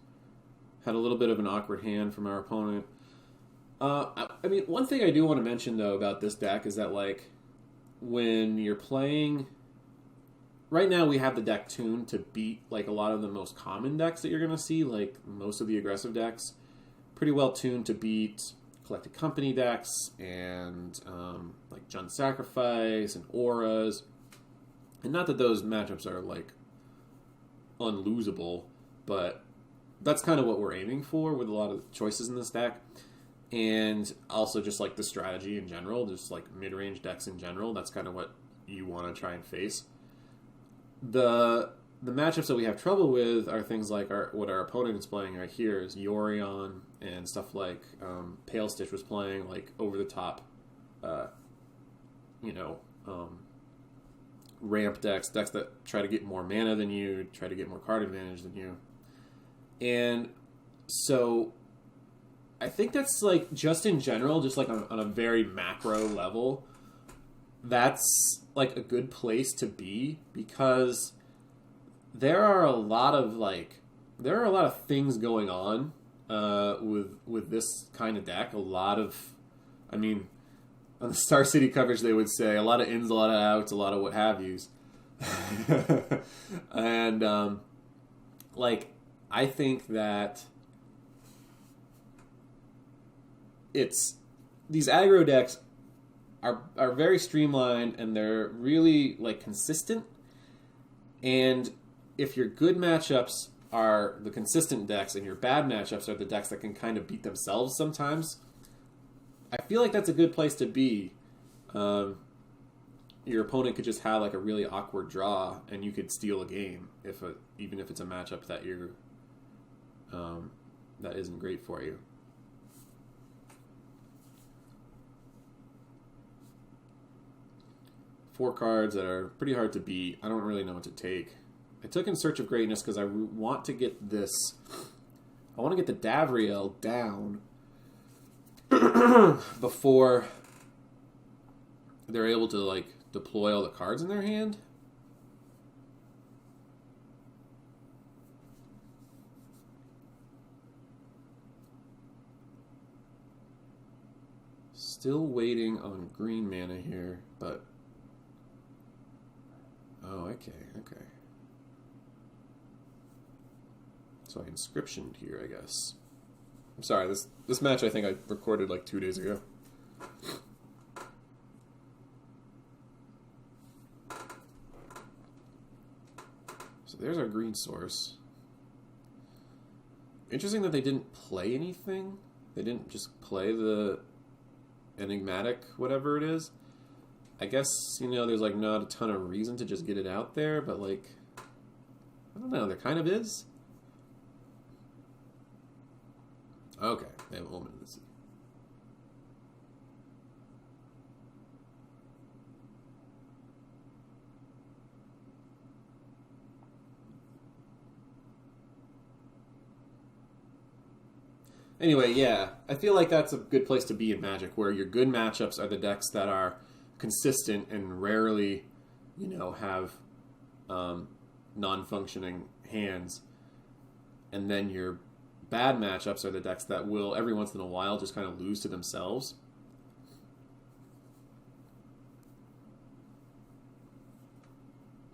Had a little bit of an awkward hand from our opponent. I mean, one thing I do want to mention, though, about this deck is that, like, when you're playing... Right now, we have the deck tuned to beat, like, a lot of the most common decks that you're going to see, like most of the aggressive decks. Pretty well tuned to beat Collected Company decks and, like, Jund Sacrifice and Auras. And not that those matchups are, like, unlosable, but that's kind of what we're aiming for with a lot of choices in this deck. And also just, like, the strategy in general, just, like, mid-range decks in general. That's kind of what you want to try and face. The matchups that we have trouble with are things like what our opponent is playing right here is Yorion and stuff like Pale Stitch was playing, like, over-the-top, ramp decks that try to get more mana than you, try to get more card advantage than you. And so I think that's, like, just in general, just, like, on a very macro level, that's, like, a good place to be, because there are a lot of things going on with this kind of deck. A lot of, I mean, on the Star City coverage they would say a lot of ins, a lot of outs, a lot of what have yous. And like, I think that it's these aggro decks are very streamlined, and they're really, like, consistent. And if your good matchups are the consistent decks and your bad matchups are the decks that can kind of beat themselves sometimes, I feel like that's a good place to be. Your opponent could just have, like, a really awkward draw, and you could steal a game even if it's a matchup that you're that isn't great for you. Four cards that are pretty hard to beat. I don't really know what to take. I took In Search of Greatness because I want to get this. I want to get the Davriel down before they're able to, like, deploy all the cards in their hand. Still waiting on green mana here, but... Oh, okay. So I inscriptioned here, I guess. I'm sorry, this match I think I recorded like 2 days ago. So there's our green source. Interesting that they didn't play anything. They didn't just play the enigmatic whatever it is. I guess, you know, there's like not a ton of reason to just get it out there, but like, I don't know, there kind of is. Okay, they have Omen of the Sea. Anyway, yeah, I feel like that's a good place to be in Magic, where your good matchups are the decks that are consistent and rarely, you know, have non-functioning hands. And then your bad matchups are the decks that will, every once in a while, just kind of lose to themselves.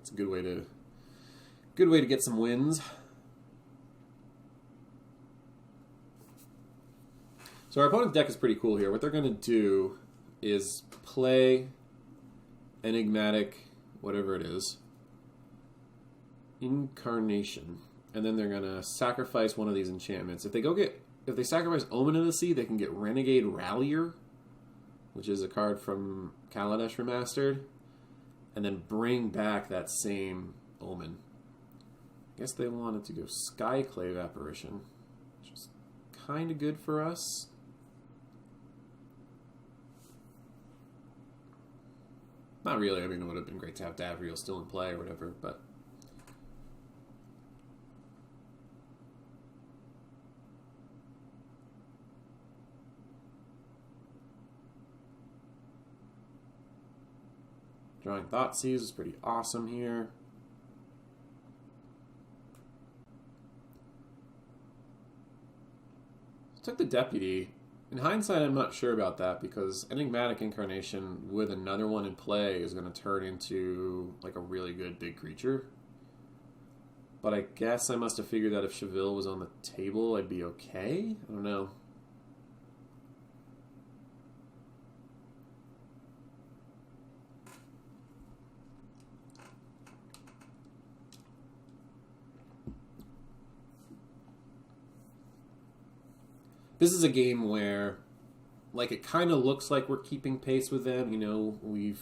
It's a good way to get some wins. So our opponent's deck is pretty cool here. What they're going to do is play enigmatic, whatever it is, Incarnation, and then they're going to sacrifice one of these enchantments. If they sacrifice Omen of the Sea, they can get Renegade Rallier, which is a card from Kaladesh Remastered, and then bring back that same Omen. I guess they wanted to go Skyclave Apparition, which is kind of good for us. Not really. I mean, it would have been great to have Davriel still in play or whatever, but... Drawing Thoughtseize is pretty awesome here. Took the Deputy. In hindsight, I'm not sure about that because Enigmatic Incarnation with another one in play is going to turn into like a really good big creature. But I guess I must have figured that if Chevill was on the table, I'd be okay? I don't know. This is a game where, like, it kind of looks like we're keeping pace with them. You know, we've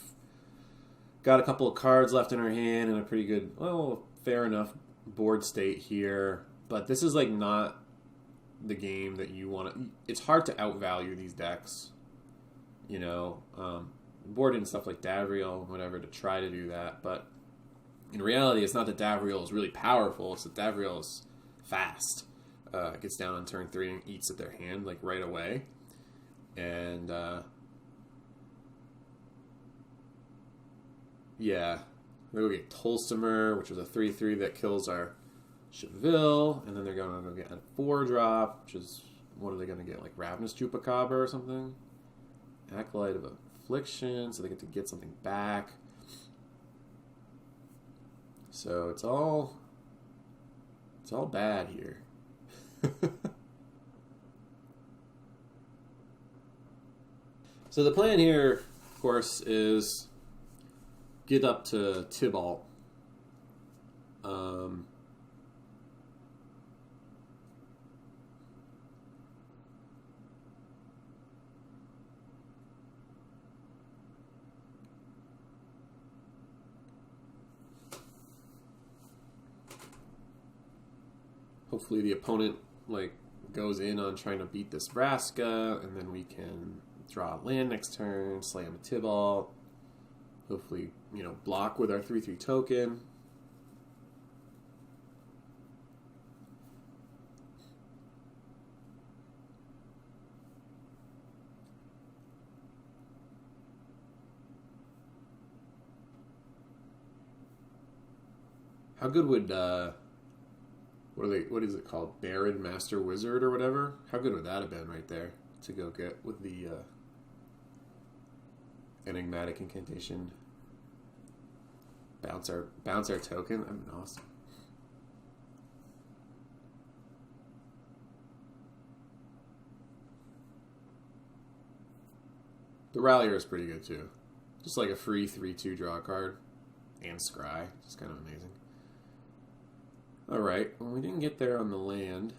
got a couple of cards left in our hand and a pretty good, well, fair enough board state here. But this is, like, not the game that you want to... It's hard to outvalue these decks, you know. Board and stuff like Davriel, whatever, to try to do that. But in reality, it's not that Davriel is really powerful. It's that Davriel is fast. Gets down on turn 3 and eats at their hand, like, right away. And, yeah. They're going to get Tolstomer, which is a 3/3 that kills our Chevill. And then they're going to go get a 4-drop, which is, what are they going to get, like Ravenous Chupacabra or something? Acolyte of Affliction, so they get to get something back. So it's all bad here. So the plan here, of course, is get up to Tibalt. Hopefully the opponent like goes in on trying to beat this Vraska, and then we can draw a land next turn, slam a Tibalt, hopefully, you know, block with our 3/3 token. How good would what is it called? Baron Master Wizard or whatever? How good would that have been right there to go get with the enigmatic incantation. Bounce our token. That'd be awesome. The Rallier is pretty good too. Just like a free 3/2 draw card. And Scry. Just kind of amazing. Alright, well, we didn't get there on the land.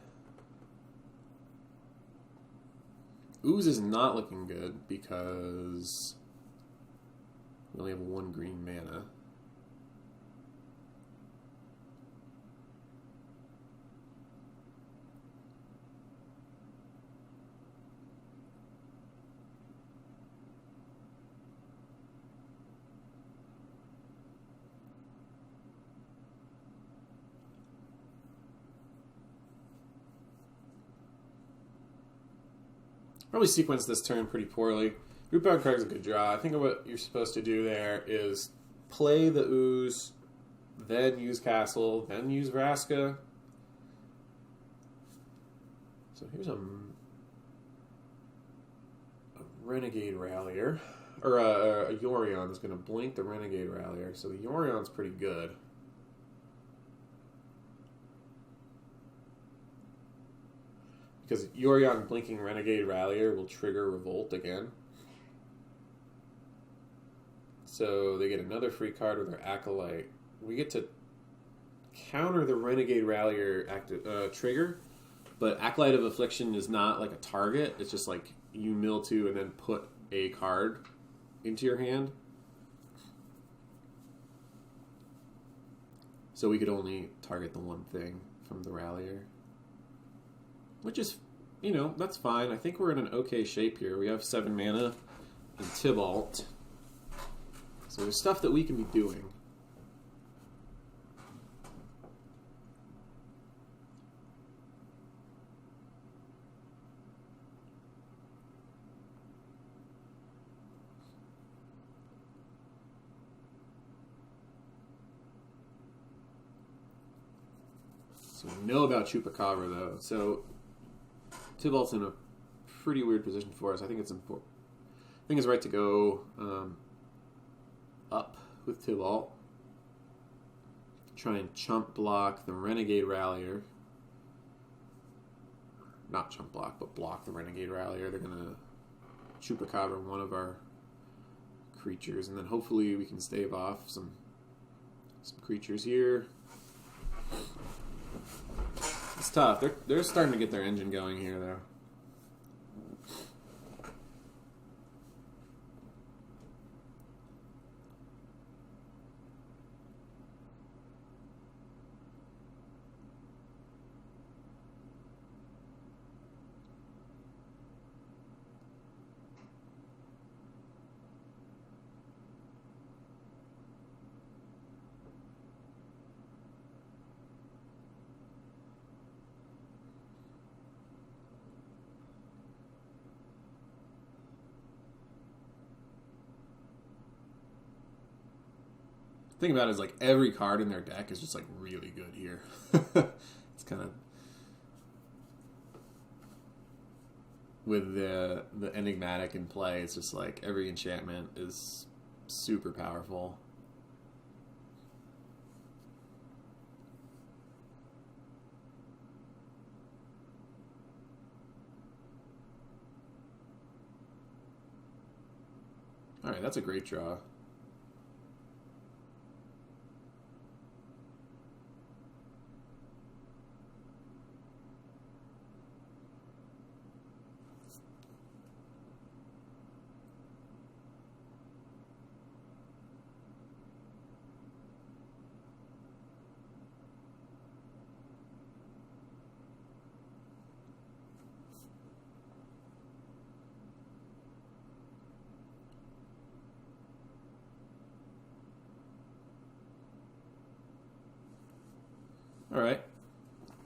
Ooze is not looking good because we only have 1 green mana. Probably sequence this turn pretty poorly. Root Bound Craig's a good draw. I think what you're supposed to do there is play the Ooze, then use Castle, then use Vraska. So here's a Renegade Rallier. Or a Yorion is going to blink the Renegade Rallier. So the Yorion's pretty good. Because Yorion blinking Renegade Rallier will trigger Revolt again. So they get another free card with their Acolyte. We get to counter the Renegade Rallier trigger, but Acolyte of Affliction is not like a target. It's just like you mill 2 and then put a card into your hand. So we could only target the one thing from the Rallier. Which is, you know, that's fine. I think we're in an okay shape here. We have 7 mana and Tibalt. So there's stuff that we can be doing. So we know about Chupacabra, though. So Tibalt's in a pretty weird position for us. I think it's important. I think it's right to go up with Tibalt. Try and chump block the Renegade Rallier. Not chump block, but block the Renegade Rallier. They're going to Chupacabra one of our creatures, and then hopefully we can stave off some creatures here. It's tough. They're starting to get their engine going here, though. Thing about it is, like, every card in their deck is just, like, really good here. It's kind of... With the enigmatic in play, it's just, like, every enchantment is super powerful. Alright, that's a great draw. Alright,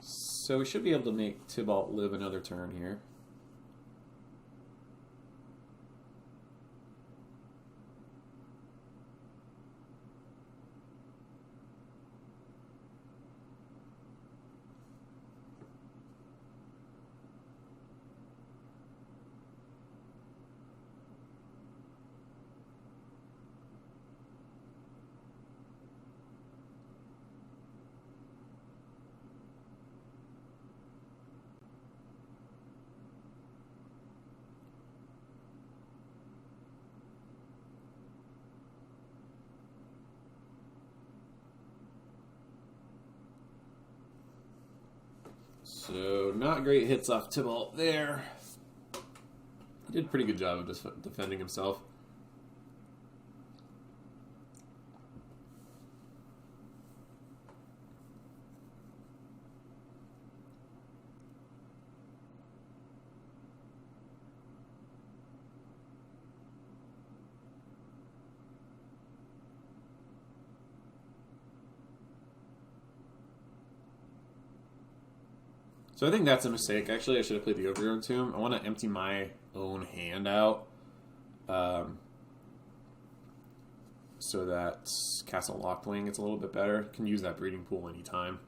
so we should be able to make Tibalt live another turn here. So, not great hits off Tybalt there. He did a pretty good job of just defending himself. So I think that's a mistake. Actually, I should have played the Overgrown Tomb. I want to empty my own hand out. So that Castle Lockwing gets a little bit better. Can use that breeding pool anytime.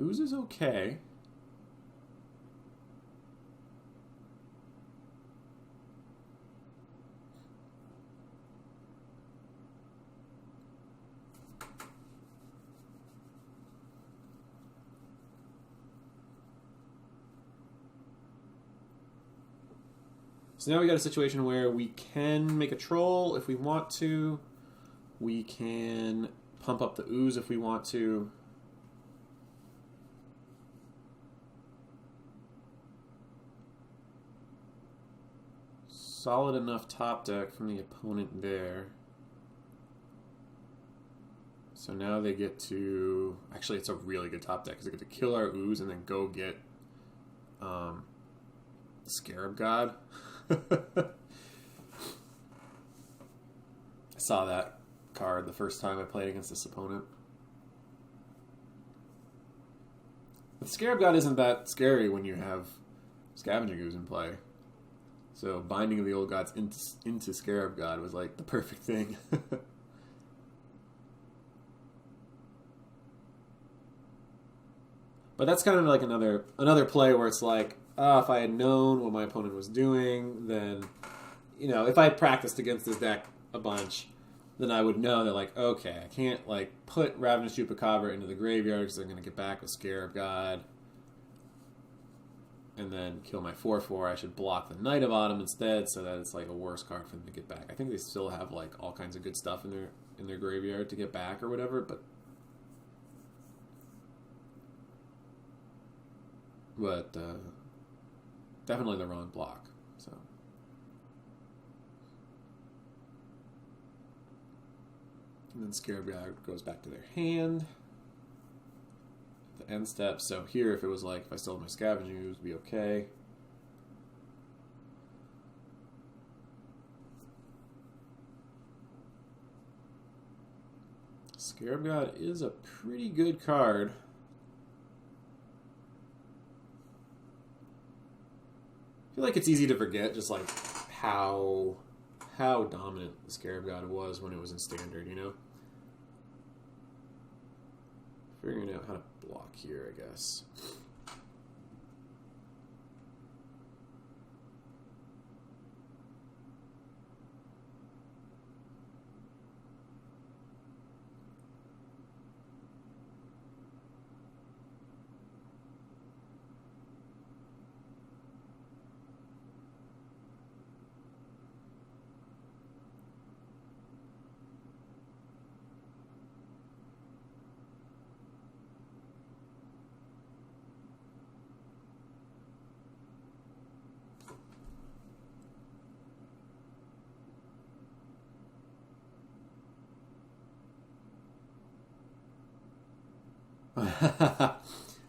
Ooze is okay. So now we got a situation where we can make a troll if we want to. We can pump up the ooze if we want to. Solid enough top deck from the opponent there. So now they get to... Actually, it's a really good top deck because they get to kill our ooze and then go get Scarab God. I saw that card the first time I played against this opponent. The Scarab God isn't that scary when you have Scavenging Ooze in play. So Binding of the Old Gods into Scarab God was like the perfect thing. But that's kind of like another play where it's like, if I had known what my opponent was doing, then, if I had practiced against this deck a bunch, then I would know that, like, okay, I can't, like, put Ravenous Chupacabra into the graveyard because I'm going to get back with Scarab God and then kill my 4/4. I should block the Knight of Autumn instead so that it's, like, a worse card for them to get back. I think they still have, like, all kinds of good stuff in their graveyard to get back or whatever, but definitely the wrong block. So and then Scarab God goes back to their hand. The end step. So here, if it was like, if I still had my Scavenging Ooze, it would be okay. Scarab God is a pretty good card. I feel like it's easy to forget just like how dominant the Scarab God was when it was in Standard, Figuring out how to block here, I guess.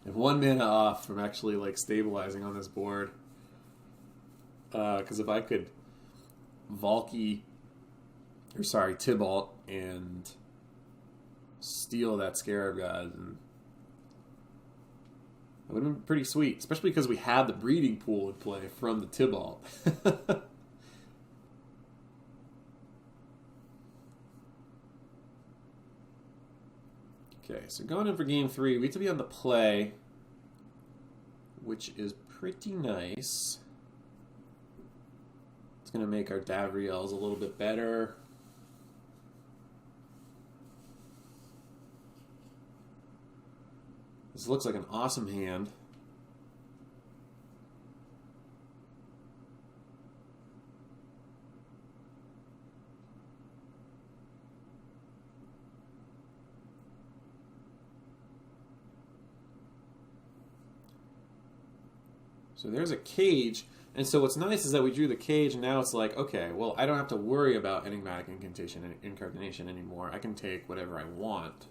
And 1 mana off from actually like stabilizing on this board. Because if I could Tybalt and steal that Scarab God, and that would have been pretty sweet. Especially because we had the breeding pool in play from the Tybalt. Okay, so going in for game 3, we have to be on the play, which is pretty nice. It's going to make our Davriels a little bit better. This looks like an awesome hand. So there's a cage. And so what's nice is that we drew the cage, and now it's like, okay, well, I don't have to worry about enigmatic incarnation anymore. I can take whatever I want.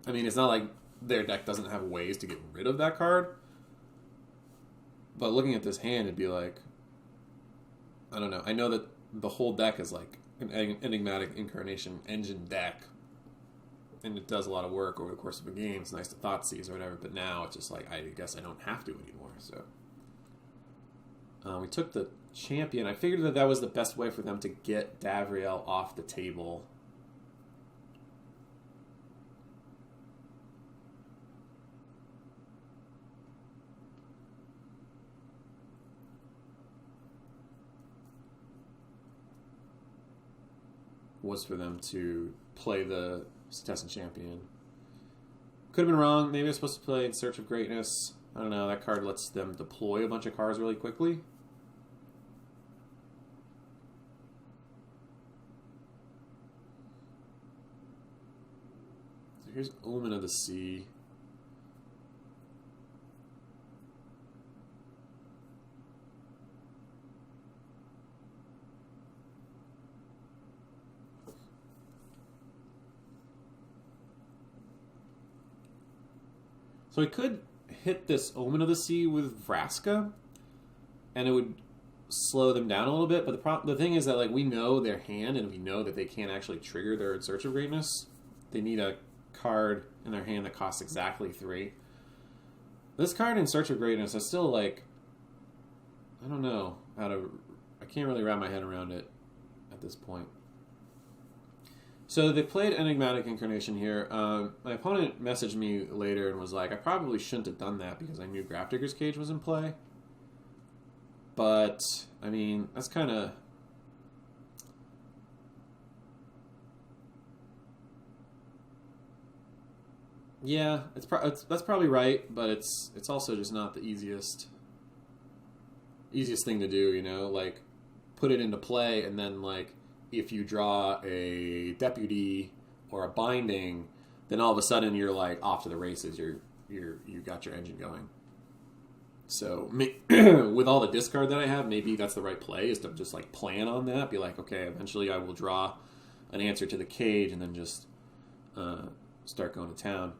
I mean, it's not like their deck doesn't have ways to get rid of that card. But looking at this hand, it'd be like, I don't know. I know that the whole deck is like an enigmatic incarnation engine deck. And it does a lot of work over the course of a game. It's nice to Thoughtseize or whatever, but now it's just like, I guess I don't have to anymore. So we took the champion. I figured that that was the best way for them to get Davriel off the table. Was for them to play the Contestant Champion. Could have been wrong. Maybe I was supposed to play In Search of Greatness. I don't know. That card lets them deploy a bunch of cards really quickly. So here's Omen of the Sea. So we could hit this Omen of the Sea with Vraska, and it would slow them down a little bit. But the thing is that, like, we know their hand, and we know that they can't actually trigger their In Search of Greatness. They need a card in their hand that costs exactly 3. This card In Search of Greatness is still, like, I don't know how to... I can't really wrap my head around it at this point. So they played Enigmatic Incarnation here. My opponent messaged me later and was like, I probably shouldn't have done that because I knew Grafdigger's Cage was in play. But, I mean, that's kind of... Yeah, that's probably right, but it's also just not the easiest thing to do, you know? Like, put it into play and then, like, if you draw a Deputy or a Binding, then all of a sudden you're like off to the races. You got your engine going. So with all the discard that I have, maybe that's the right play, is to just like plan on that. Be like, okay, eventually I will draw an answer to the cage and then just start going to town.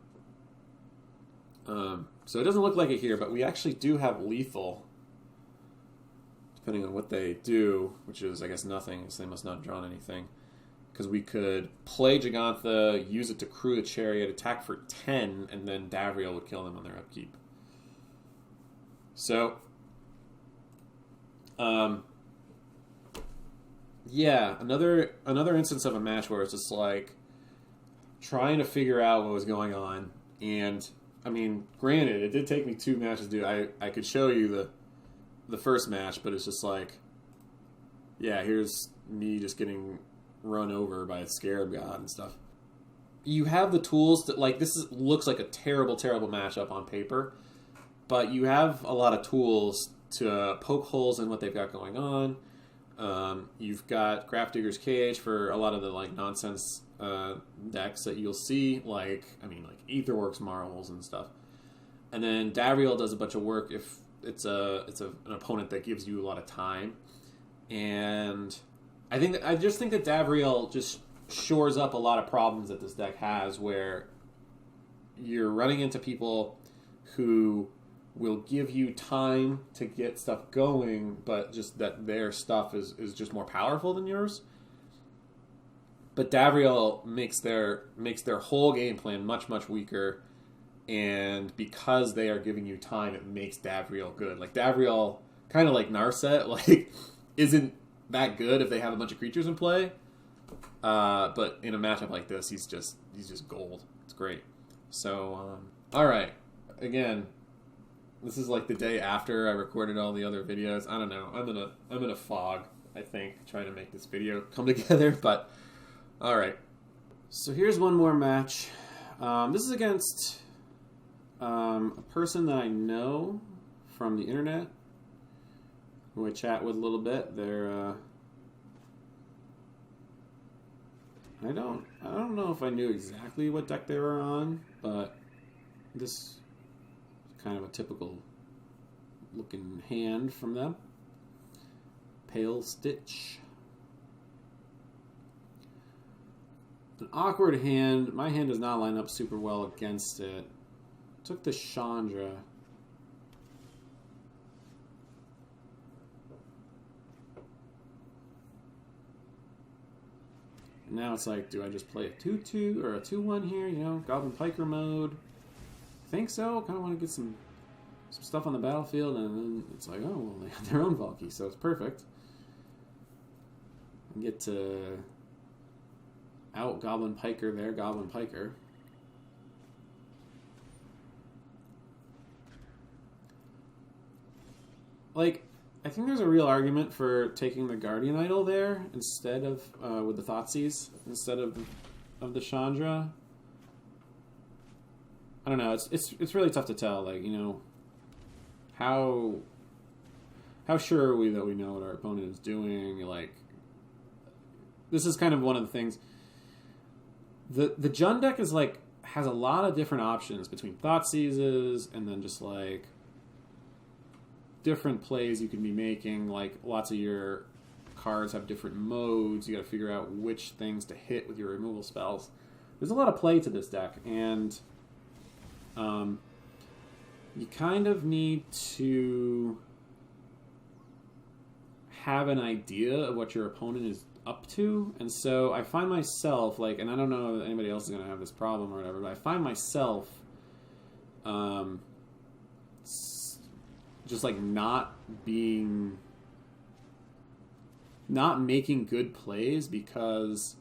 So it doesn't look like it here, but we actually do have lethal. Depending on what they do, which is, I guess, nothing, so they must not have drawn anything. Because we could play Jegantha, use it to crew the chariot, attack for 10, and then Davriel would kill them on their upkeep. So, yeah, another instance of a match where it's just like trying to figure out what was going on. And, I mean, granted, it did take me 2 matches to do. I could show you the first match, but it's just like, yeah, here's me just getting run over by a Scarab God and stuff. You have the tools to, like, looks like a terrible, terrible matchup on paper, but you have a lot of tools to poke holes in what they've got going on. You've got Grafdigger's Cage for a lot of the, like, nonsense decks that you'll see, like Aetherworks Marvels and stuff. And then Davriel does a bunch of work if it's an opponent that gives you a lot of time. And I just think that Davriel just shores up a lot of problems that this deck has, where you're running into people who will give you time to get stuff going, but just that their stuff is just more powerful than yours. But Davriel makes their whole game plan much, much weaker. And because they are giving you time, it makes Davriel good. Like, Davriel, kind of like Narset, like, isn't that good if they have a bunch of creatures in play. But in a matchup like this, he's just gold. It's great. So, all right. Again, this is like the day after I recorded all the other videos. I don't know. I'm in a fog, I think, trying to make this video come together. But all right. So here's one more match. This is against a person that I know from the internet, who I chat with a little bit. They're I don't know if I knew exactly what deck they were on, but this is kind of a typical looking hand from them. Pale Stitch. An awkward hand. My hand does not line up super well against it. Took the Chandra. And now it's like, do I just play a 2-2 or a 2-1 here? You know, Goblin Piker mode. Think so. Kind of want to get some stuff on the battlefield, and then it's like, oh, well, they have their own Valky, so it's perfect. And get to out Goblin Piker there, Goblin Piker. Like, I think there's a real argument for taking the Guardian Idol there instead of with the Thoughtseize instead of the Chandra. I don't know. It's really tough to tell. Like, you know, how sure are we that we know what our opponent is doing? Like, this is kind of one of the things. The Jund deck is like has a lot of different options between Thoughtseizes and then just like different plays you can be making. Like, lots of your cards have different modes. You got to figure out which things to hit with your removal spells. There's a lot of play to this deck, and you kind of need to have an idea of what your opponent is up to. And so I find myself, like, and I don't know if anybody else is going to have this problem or whatever, but I find myself just like not making good plays because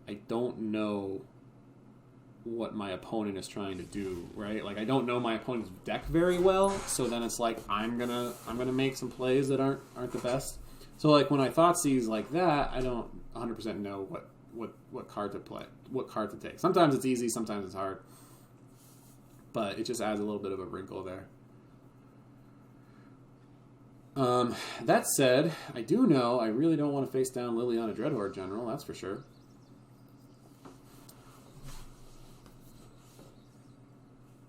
I don't know what my opponent is trying to do, right? Like, I don't know my opponent's deck very well, so then it's like I'm gonna make some plays that aren't the best. So like when I Thoughtseize like that, I don't 100% know what card to play, what card to take. Sometimes it's easy, sometimes it's hard, but it just adds a little bit of a wrinkle there. That said, I do know I really don't want to face down Liliana Dreadhorde General, that's for sure.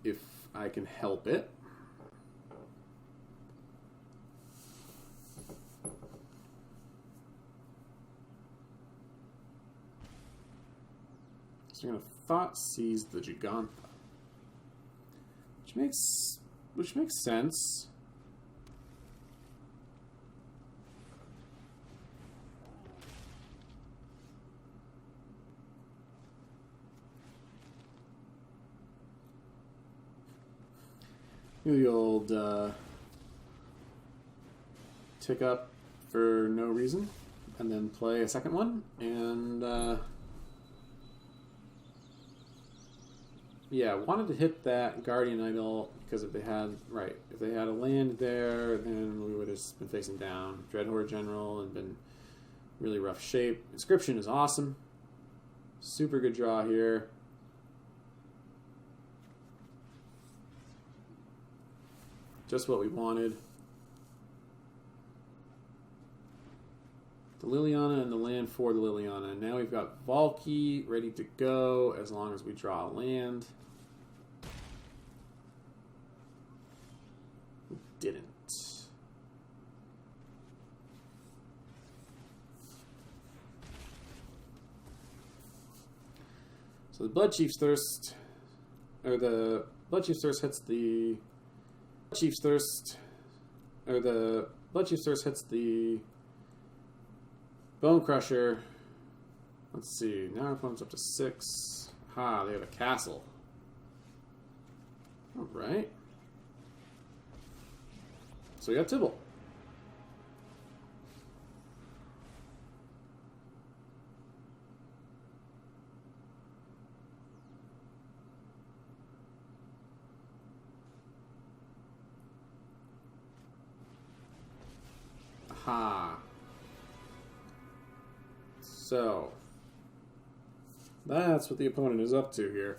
If I can help it. So I'm going to Thoughtseize the Gigantha. Which makes sense. The old tick up for no reason, and then play a second one, and yeah, wanted to hit that Guardian Idol because if they had a land there, then we would have been facing down Dreadhorde General and been really rough shape. Inscription is awesome, super good draw here. Just what we wanted. The Liliana and the land for the Liliana. Now we've got Valky ready to go as long as we draw a land. We didn't. So the Bloodchief's Thirst, or the Bloodchief's Thirst hits the Bloodchief's Thirst hits the Bone Crusher. Let's see. Now our opponent's up to 6. Ha, they have a castle. Alright. So we got Chevill. Aha. So, that's what the opponent is up to here.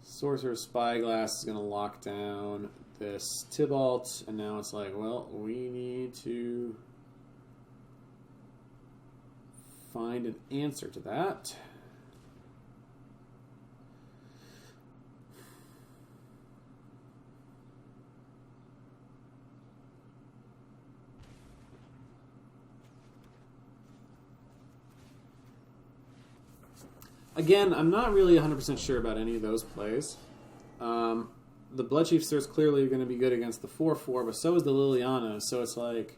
Sorcerer's Spyglass is going to lock down this Tibalt, and now it's like, well, we need to find an answer to that. Again, I'm not really 100% sure about any of those plays. The Bloodchief Stir's clearly going to be good against the 4/4, but so is the Liliana, so it's like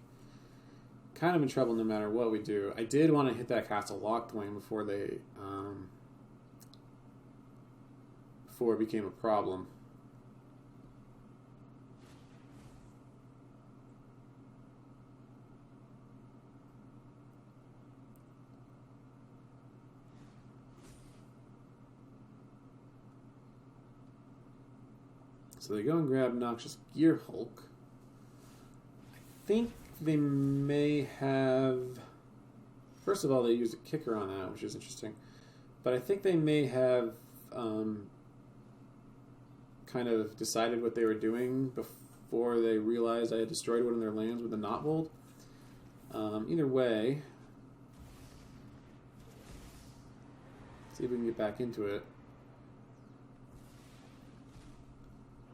kind of in trouble no matter what we do. I did want to hit that Castle Locthwain before it became a problem. So they go and grab Noxious Gear Hulk. I think they may have... First of all, they used a kicker on that, which is interesting. But I think they may have kind of decided what they were doing before they realized I had destroyed one of their lands with a Knotbolt. Either way, see if we can get back into it.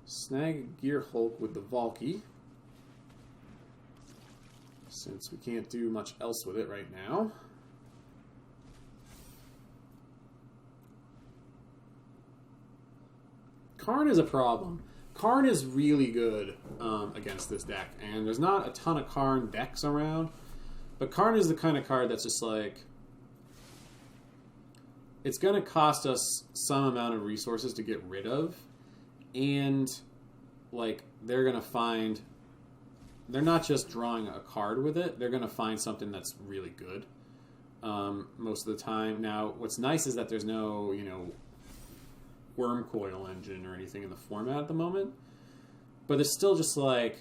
Snag a Gear Hulk with the Valky, since we can't do much else with it right now. Karn is a problem. Karn is really good against this deck, and there's not a ton of Karn decks around, but Karn is the kind of card that's just like, it's going to cost us some amount of resources to get rid of, and like they're going to find, they're not just drawing a card with it, they're going to find something that's really good most of the time. Now, what's nice is that there's no, Worm Coil engine or anything in the format at the moment, but there's still just like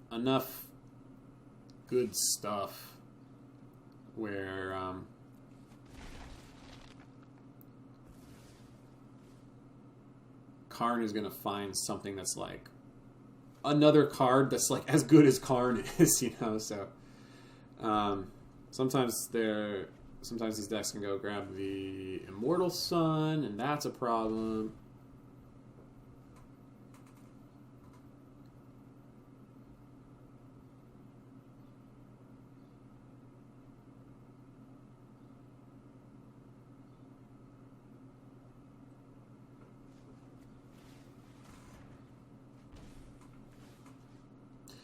enough good stuff where Karn is going to find something that's like another card that's like as good as Karn is, so sometimes these decks can go grab the Immortal Sun, and that's a problem.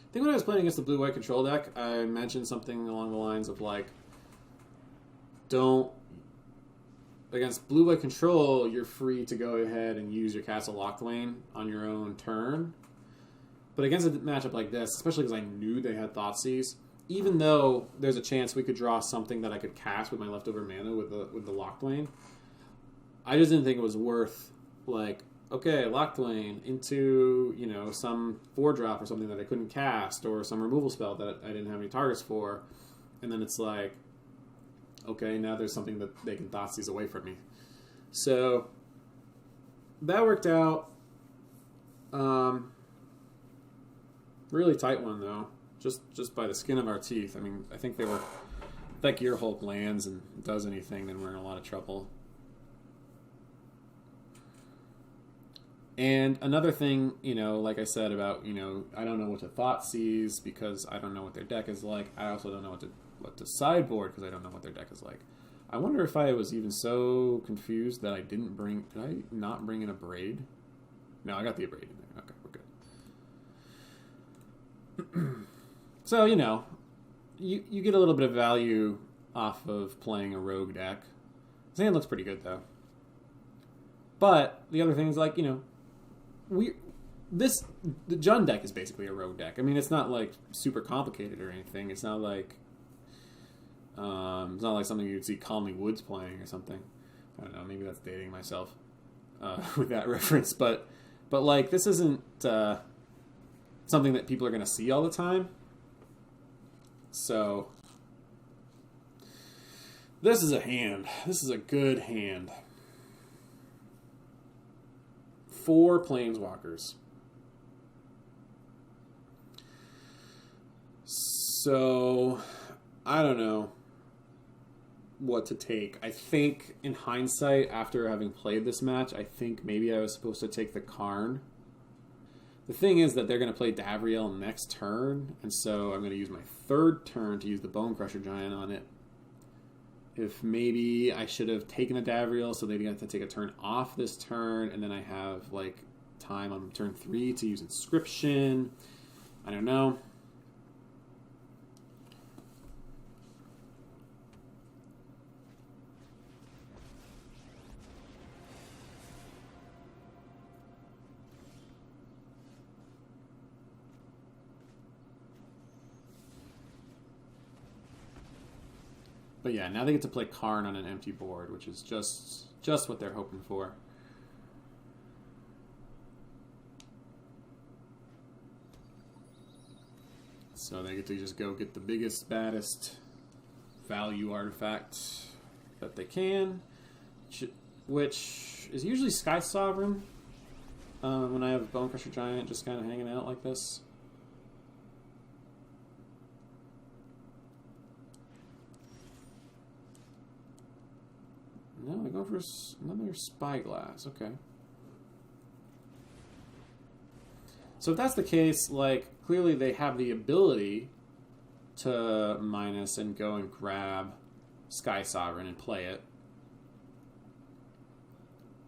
I think when I was playing against the blue-white control deck, I mentioned something along the lines of like, against blue-white control, you're free to go ahead and use your Castle Locthwain on your own turn. But against a matchup like this, especially because I knew they had Thoughtseize, even though there's a chance we could draw something that I could cast with my leftover mana with the Locthwain, I just didn't think it was worth, like, okay, Locthwain into, some 4-drop or something that I couldn't cast, or some removal spell that I didn't have any targets for, and then it's like, okay, now there's something that they can Thoughtseize away from me. So, that worked out. Really tight one, though. Just by the skin of our teeth. I mean, I think if that Gear Hulk lands and does anything, then we're in a lot of trouble. And another thing, like I said about, I don't know what to Thoughtseize because I don't know what their deck is like. I also don't know what to sideboard because I don't know what their deck is like. I wonder if I was even so confused that did I not bring in a Braid? No, I got the Braid in there. Okay, we're good. So, you get a little bit of value off of playing a rogue deck. His hand looks pretty good, though. But the other thing is, like, the Jund deck is basically a rogue deck. I mean, it's not like super complicated or anything. It's not like something you'd see Calmly Woods playing or something. I don't know. Maybe that's dating myself with that reference. But like, this isn't something that people are going to see all the time. So this is a hand. This is a good hand. 4 Planeswalkers. So, I don't know what to take. I think, in hindsight, after having played this match, I think maybe I was supposed to take the Karn. The thing is that they're going to play Davriel next turn, and so I'm going to use my 3rd turn to use the Bone Crusher Giant on it. if maybe I should have taken a Davriel so they didn't have to take a turn off this turn, and then I have like time on turn 3 to use Inscription. I don't know. But yeah, now they get to play Karn on an empty board, which is just what they're hoping for. So they get to just go get the biggest, baddest value artifact that they can, which is usually Sky Sovereign when I have Bonecrusher Giant just kind of hanging out like this. No, they're going for another Spyglass. Okay. So if that's the case, like, clearly they have the ability to minus and go and grab Sky Sovereign and play it.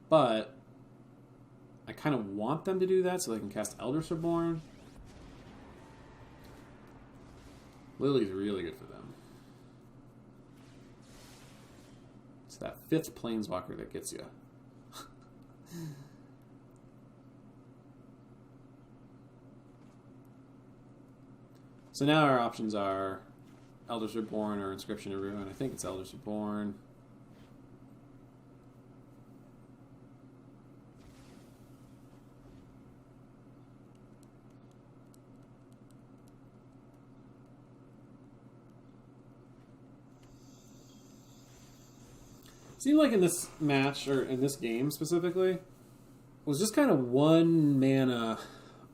But I kind of want them to do that so they can cast Eldritch Reborn. Lily's really good for them. It's that 5th Planeswalker that gets you. So now our options are Eldritch Reborn or Inscription of Ruin. I think it's Eldritch Reborn. Seemed like in this match, or in this game specifically, was just kind of 1 mana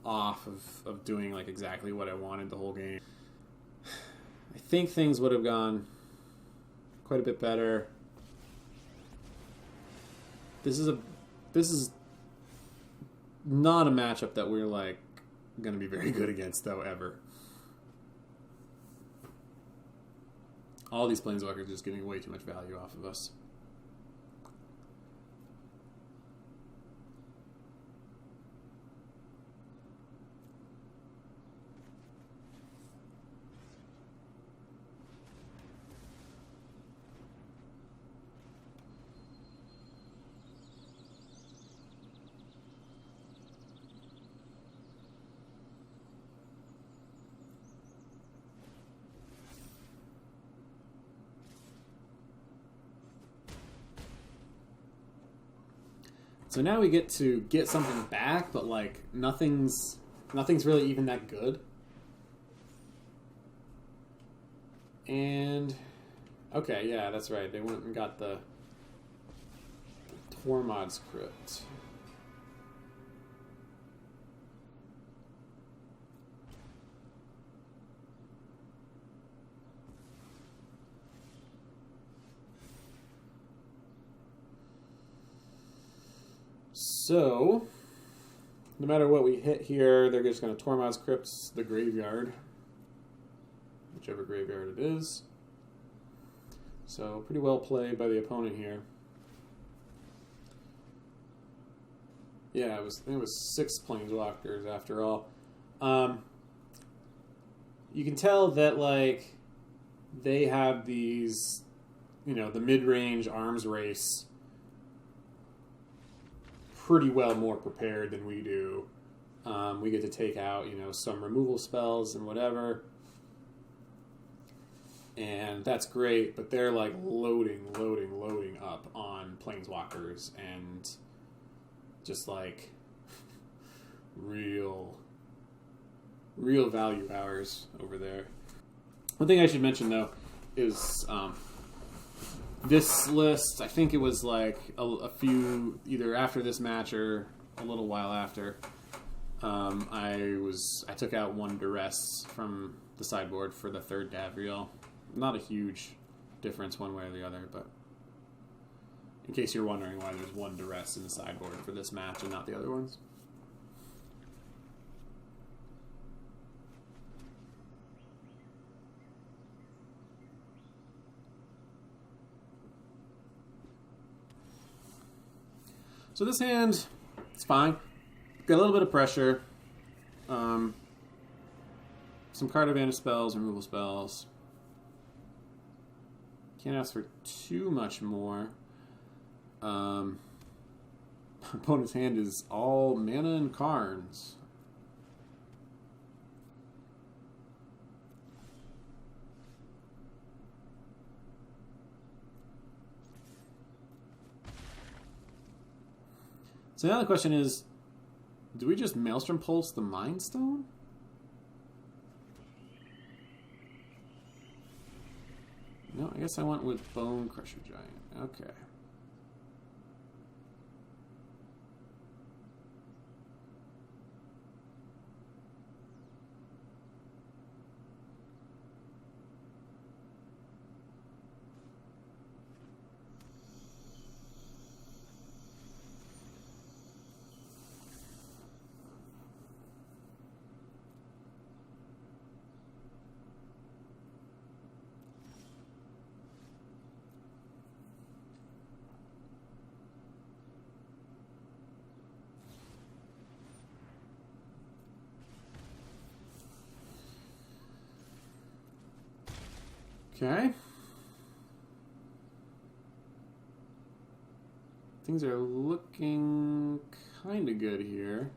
off of doing like exactly what I wanted the whole game. I think things would have gone quite a bit better. This is not a matchup that we're like going to be very good against though ever. All these Planeswalkers are just getting way too much value off of us. So now we get to get something back, but like nothing's really even that good. And okay, yeah, that's right. They went and got the Tormod's Crypt. So, no matter what we hit here, they're just going to Tormod's Crypt the graveyard. Whichever graveyard it is. So, pretty well played by the opponent here. Yeah, I think it was 6 Planeswalkers after all. You can tell that, like, they have these, you know, the mid-range arms race pretty well more prepared than we do. We get to take out, you know, some removal spells and whatever. And that's great, but they're like loading up on Planeswalkers and just like real value hours over there. One thing I should mention though is this list, I think it was like a few, either after this match or a little while after, I took out 1 Duress from the sideboard for the 3rd Davriel. Not a huge difference one way or the other, but in case you're wondering why there's 1 Duress in the sideboard for this match and not the other ones. So this hand, it's fine. Got a little bit of pressure. Some card advantage spells, removal spells. Can't ask for too much more. Opponent's hand is all mana and Karns. So now the question is, do we just Maelstrom Pulse the Mind Stone? No, I guess I went with Bone Crusher Giant. Okay. Okay. Things are looking kind of good here.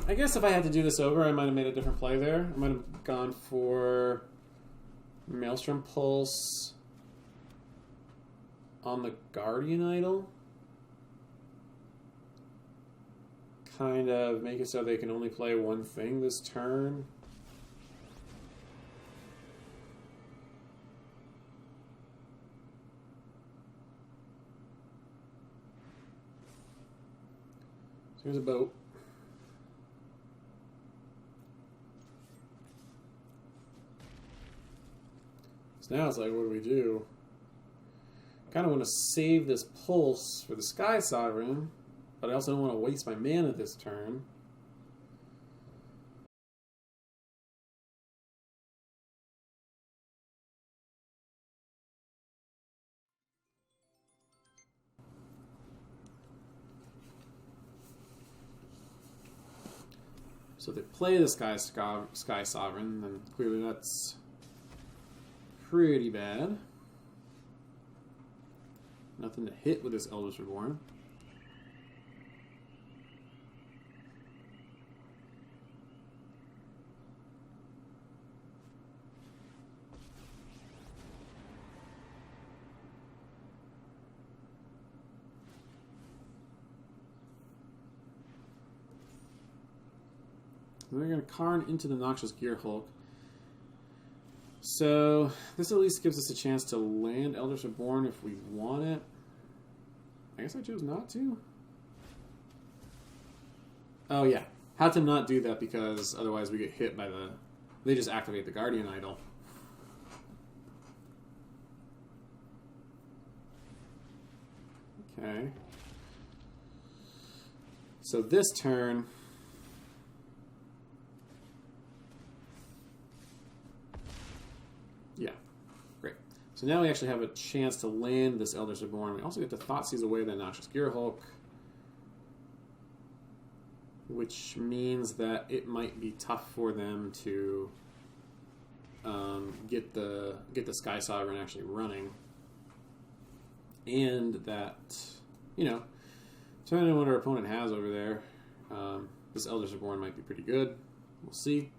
I guess if I had to do this over, I might have made a different play there. I might have gone for Maelstrom Pulse on the Guardian Idol. Kind of make it so they can only play one thing this turn. So here's a boat. So now it's like, what do we do? Kind of want to save this pulse for the Sky Sovereign, but I also don't want to waste my mana this turn. So they play the Sky Sovereign, then clearly that's pretty bad. Nothing to hit with this Eldritch Reborn. They're going to Karn into the Noxious Gearhulk. So this at least gives us a chance to land Eldritch Reborn if we want it. I guess I chose not to. Oh yeah, had to not do that because otherwise we get hit by the... They just activate the Guardian Idol. Okay. So this turn... Yeah, great. So now we actually have a chance to land this Eldritch Reborn. We also get to Thoughtseize away the Noxious Gearhulk, which means that it might be tough for them to get the Sky Sovereign actually running, and that, you know, depending on what our opponent has over there, this Eldritch Reborn might be pretty good. We'll see.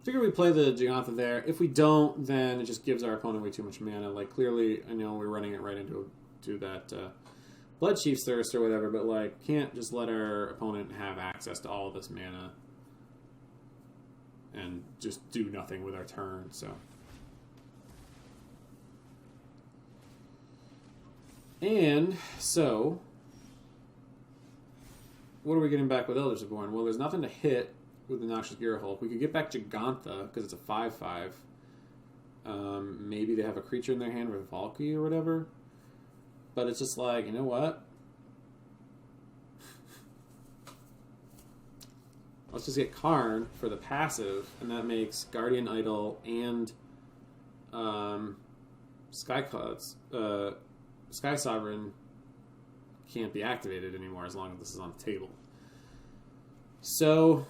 figure we play the Gigantha there. If we don't, then it just gives our opponent way too much mana. Like, clearly, I know we're running it right into that Blood Chief's Thirst or whatever, but, like, can't just let our opponent have access to all of this mana and just do nothing with our turn, so. And, so, what are we getting back with Elders Reborn? Well, there's nothing to hit with the Noxious Gearhulk. We could get back Gigantha, because it's a 5/5. Maybe they have a creature in their hand with Valkyrie or whatever. But it's just like, you know what? Let's just get Karn for the passive, and that makes Guardian Idol and Sky Sovereign can't be activated anymore as long as this is on the table. So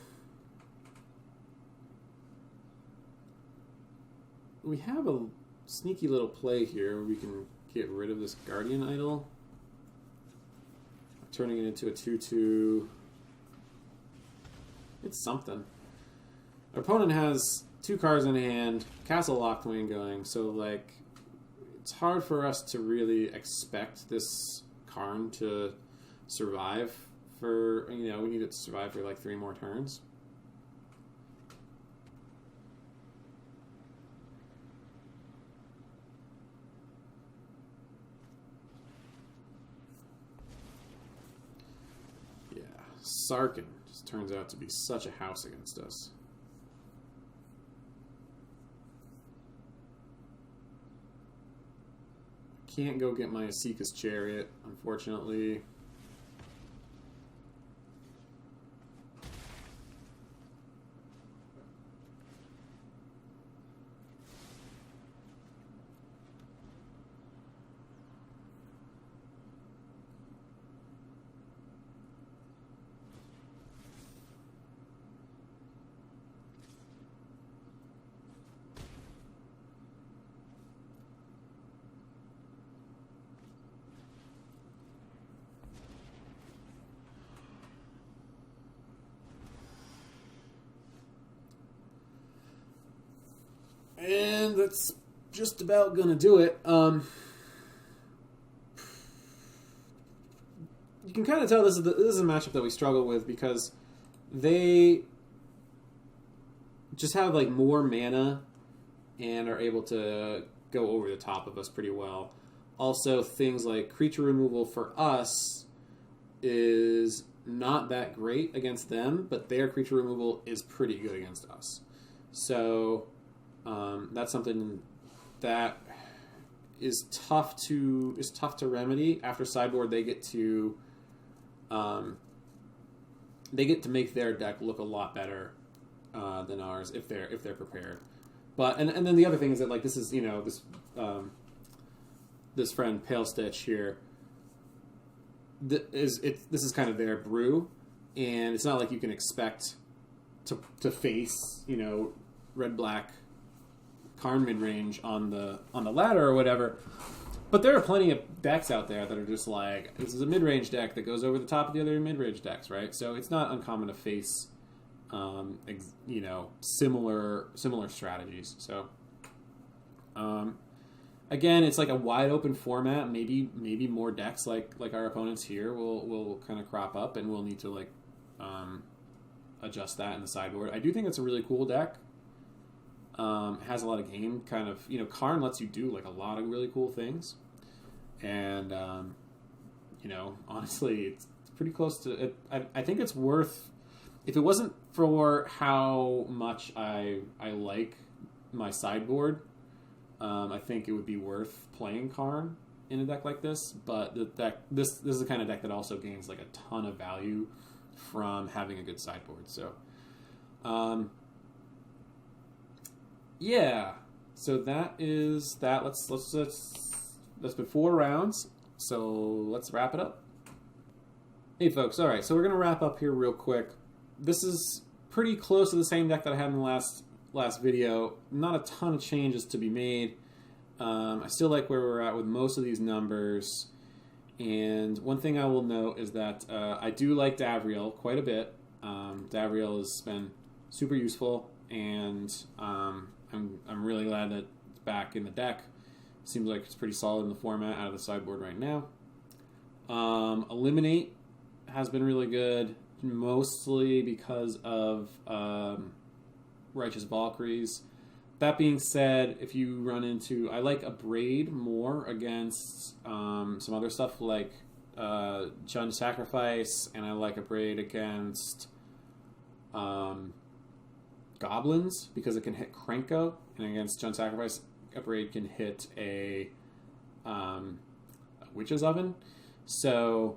we have a sneaky little play here where we can get rid of this Guardian Idol, turning it into a 2/2. It's something. Our opponent has 2 cards in hand, Castle Locthwain going, so like it's hard for us to really expect this Karn to survive for, we need it to survive for like 3 more turns. Yeah, Sarkin just turns out to be such a house against us. Can't go get my Asika's Chariot, unfortunately. And that's just about going to do it. You can kind of tell this is a matchup that we struggle with because they just have like more mana and are able to go over the top of us pretty well. Also, things like creature removal for us is not that great against them, but their creature removal is pretty good against us. So that's something that is tough to remedy. After sideboard, they get to make their deck look a lot better than ours if they're prepared. But and then the other thing is that like this is this friend Pale Stitch here. This is kind of their brew, and it's not like you can expect to face red black Karn mid range on the ladder or whatever. But there are plenty of decks out there that are just like, this is a mid range deck that goes over the top of the other mid range decks, right? So it's not uncommon to face similar strategies. So again, it's like a wide open format. Maybe more decks like our opponents here will kind of crop up, and we'll need to like adjust that in the sideboard. I do think it's a really cool deck. Has a lot of game kind of, Karn lets you do like a lot of really cool things, and honestly, it's pretty close to it. I think it's worth, if it wasn't for how much I like my sideboard, I think it would be worth playing Karn in a deck like this. But the deck, this is the kind of deck that also gains like a ton of value from having a good sideboard. So, yeah. So that is that. That's been 4 rounds. So let's wrap it up. Hey folks, all right. So we're gonna wrap up here real quick. This is pretty close to the same deck that I had in the last video. Not a ton of changes to be made. I still like where we're at with most of these numbers. And one thing I will note is that I do like Davriel quite a bit. Davriel has been super useful, and I'm really glad that it's back in the deck. Seems like it's pretty solid in the format out of the sideboard right now. Eliminate has been really good, mostly because of Righteous Valkyries. That being said, if you run into... I like Abrade more against some other stuff like Jund Sacrifice, and I like Abrade against Goblins because it can hit Krenko, and against Jund Sacrifice, Abrade can hit a Witch's Oven. So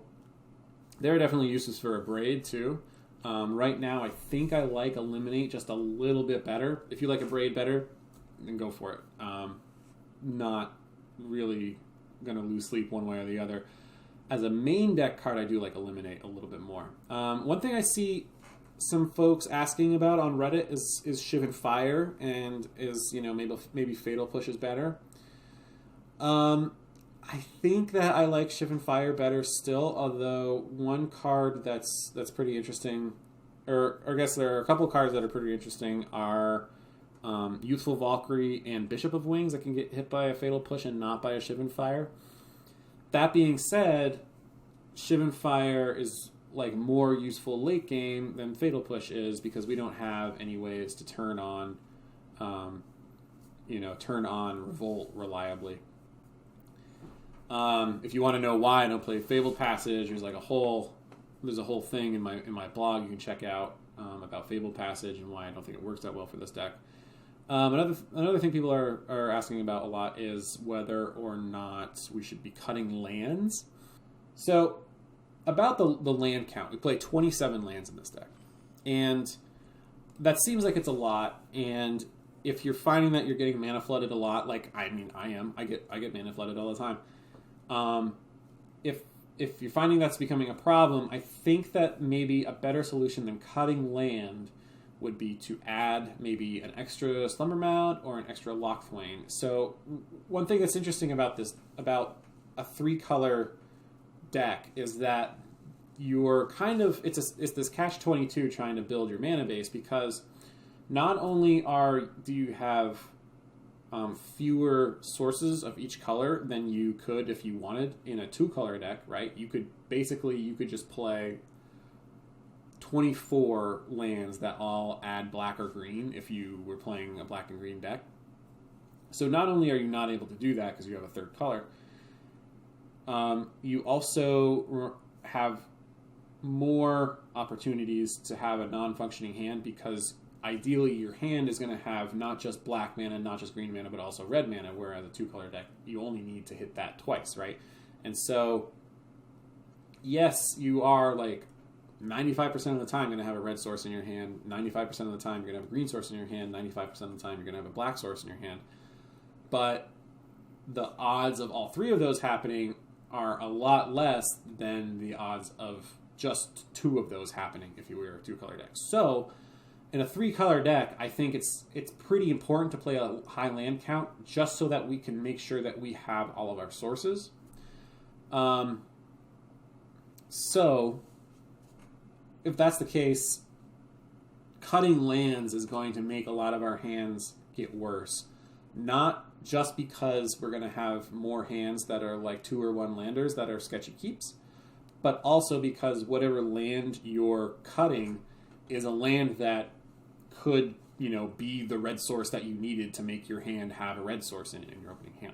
there are definitely uses for Abrade too. Right now, I think I like Eliminate just a little bit better. If you like Abrade better, then go for it. Not really going to lose sleep one way or the other. As a main deck card, I do like Eliminate a little bit more. One thing I see some folks asking about on Reddit is Chevill Fire, and is, maybe Fatal Push is better. I think that I like Chevill Fire better still, although one card that's pretty interesting, or I guess there are a couple cards that are pretty interesting, are Youthful Valkyrie and Bishop of Wings that can get hit by a Fatal Push and not by a Chevill Fire. That being said, Chevill Fire is like more useful late game than Fatal Push is, because we don't have any ways to turn on Revolt reliably. If you want to know why I don't play Fabled Passage, there's a whole thing in my blog you can check out about Fabled Passage and why I don't think it works that well for this deck. Another thing people are asking about a lot is whether or not we should be cutting lands. So about the land count, we play 27 lands in this deck, and that seems like it's a lot. And if you're finding that you're getting mana flooded a lot, like I am, I get mana flooded all the time. If you're finding that's becoming a problem, I think that maybe a better solution than cutting land would be to add maybe an extra Slumber Mound or an extra Lockthwain. So one thing that's interesting about a 3-color deck is that you're it's this catch-22 trying to build your mana base, because not only do you have fewer sources of each color than you could if you wanted in a 2-color deck, right? You could just play 24 lands that all add black or green if you were playing a black and green deck. So not only are you not able to do that because you have a 3rd color, you also have more opportunities to have a non-functioning hand, because ideally your hand is going to have not just black mana, not just green mana, but also red mana, whereas a 2-color deck, you only need to hit that twice, right? And so, yes, you are 95% of the time going to have a red source in your hand, 95% of the time you're going to have a green source in your hand, 95% of the time you're going to have a black source in your hand. But the odds of all 3 of those happening are a lot less than the odds of just 2 of those happening if you were a 2-color deck. So in a 3-color deck, I think it's pretty important to play a high land count, just so that we can make sure that we have all of our sources. So if that's the case, cutting lands is going to make a lot of our hands get worse. Not just because we're going to have more hands that are 2 or 1 landers that are sketchy keeps, but also because whatever land you're cutting is a land that could, be the red source that you needed to make your hand have a red source in your opening hand,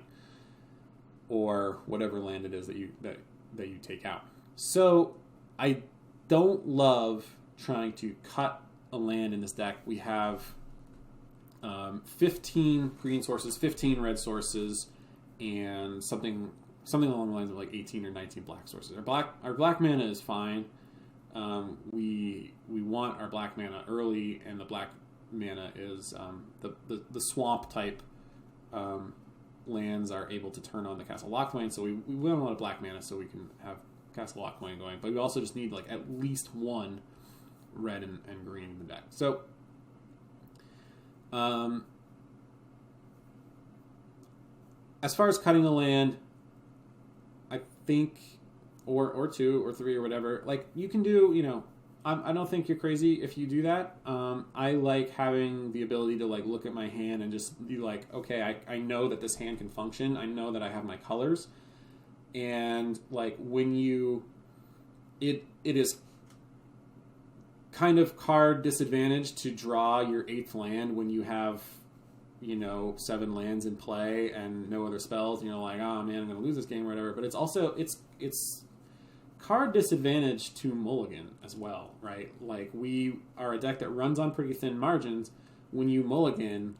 or whatever land it is that you take out. So I don't love trying to cut a land in this deck. We have 15 green sources, 15 red sources, and something along the lines of 18 or 19 black sources. Our black mana is fine. We want our black mana early, and the black mana is the swamp type lands are able to turn on the Castle Lockthwain, so we want a lot of black mana so we can have Castle Lockthwain going. But we also just need at least 1 red and green in the deck. So as far as cutting a land, I think or 2 or 3 or whatever, you can do I don't think you're crazy if you do that. I like having the ability to like look at my hand and just be like, okay, I know that this hand can function. I know that I have my colors, and like when it is kind of card disadvantage to draw your 8th land when you have 7 lands in play and no other spells, and you're like, oh man, I'm going to lose this game or whatever. But it's also it's card disadvantage to mulligan as well, right? Like we are a deck that runs on pretty thin margins. When you mulligan,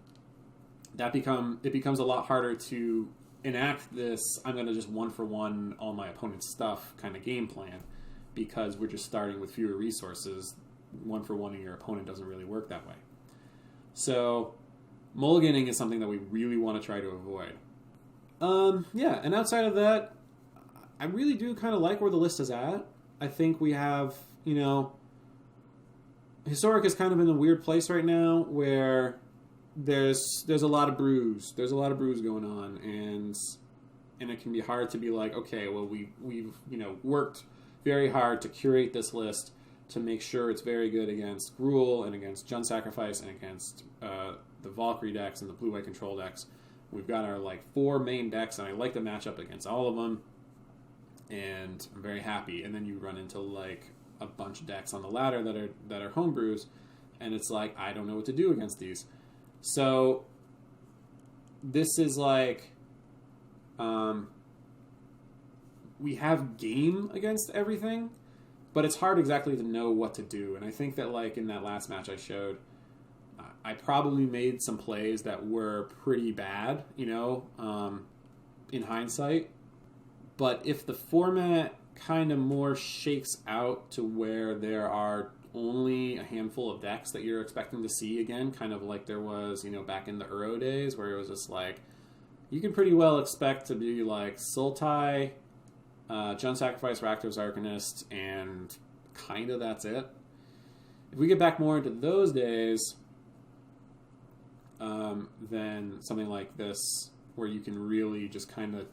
it becomes a lot harder to enact this I'm going to just 1-for-1 all my opponent's stuff kind of game plan, because we're just starting with fewer resources. 1-for-1ing your opponent doesn't really work that way. So mulliganing is something that we really want to try to avoid. Yeah, and outside of that, I really do kind of like where the list is at. I think we have, Historic is kind of in a weird place right now where there's a lot of brews. There's a lot of brews going on, and it can be hard to be like, okay, well we've worked very hard to curate this list to make sure it's very good against Gruul and against Jund Sacrifice and against the Valkyrie decks and the blue-white control decks. We've got our 4 main decks, and I like the matchup against all of them, and I'm very happy. And then you run into a bunch of decks on the ladder that are homebrews, and it's like, I don't know what to do against these. So this is we have game against everything, but it's hard exactly to know what to do. And I think that in that last match I showed, I probably made some plays that were pretty bad, in hindsight. But if the format kind of more shakes out to where there are only a handful of decks that you're expecting to see again, kind of like there was, back in the Euro days, where it was just you can pretty well expect to be Sultai, Jund Sacrifice, Rakdos Arcanist, and kind of that's it. If we get back more into those days, then something like this, where you can really just kind of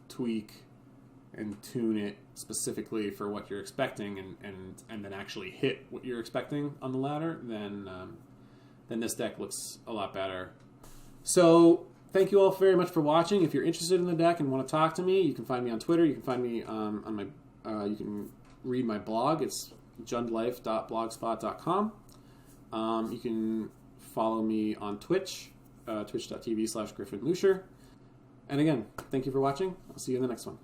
tweak and tune it specifically for what you're expecting, and then actually hit what you're expecting on the ladder, then this deck looks a lot better. So thank you all very much for watching. If you're interested in the deck and want to talk to me, you can find me on Twitter. You can find me on my. You can read my blog. It's jundlife.blogspot.com. You can follow me on Twitch, twitch.tv/GriffinLucier. And again, thank you for watching. I'll see you in the next one.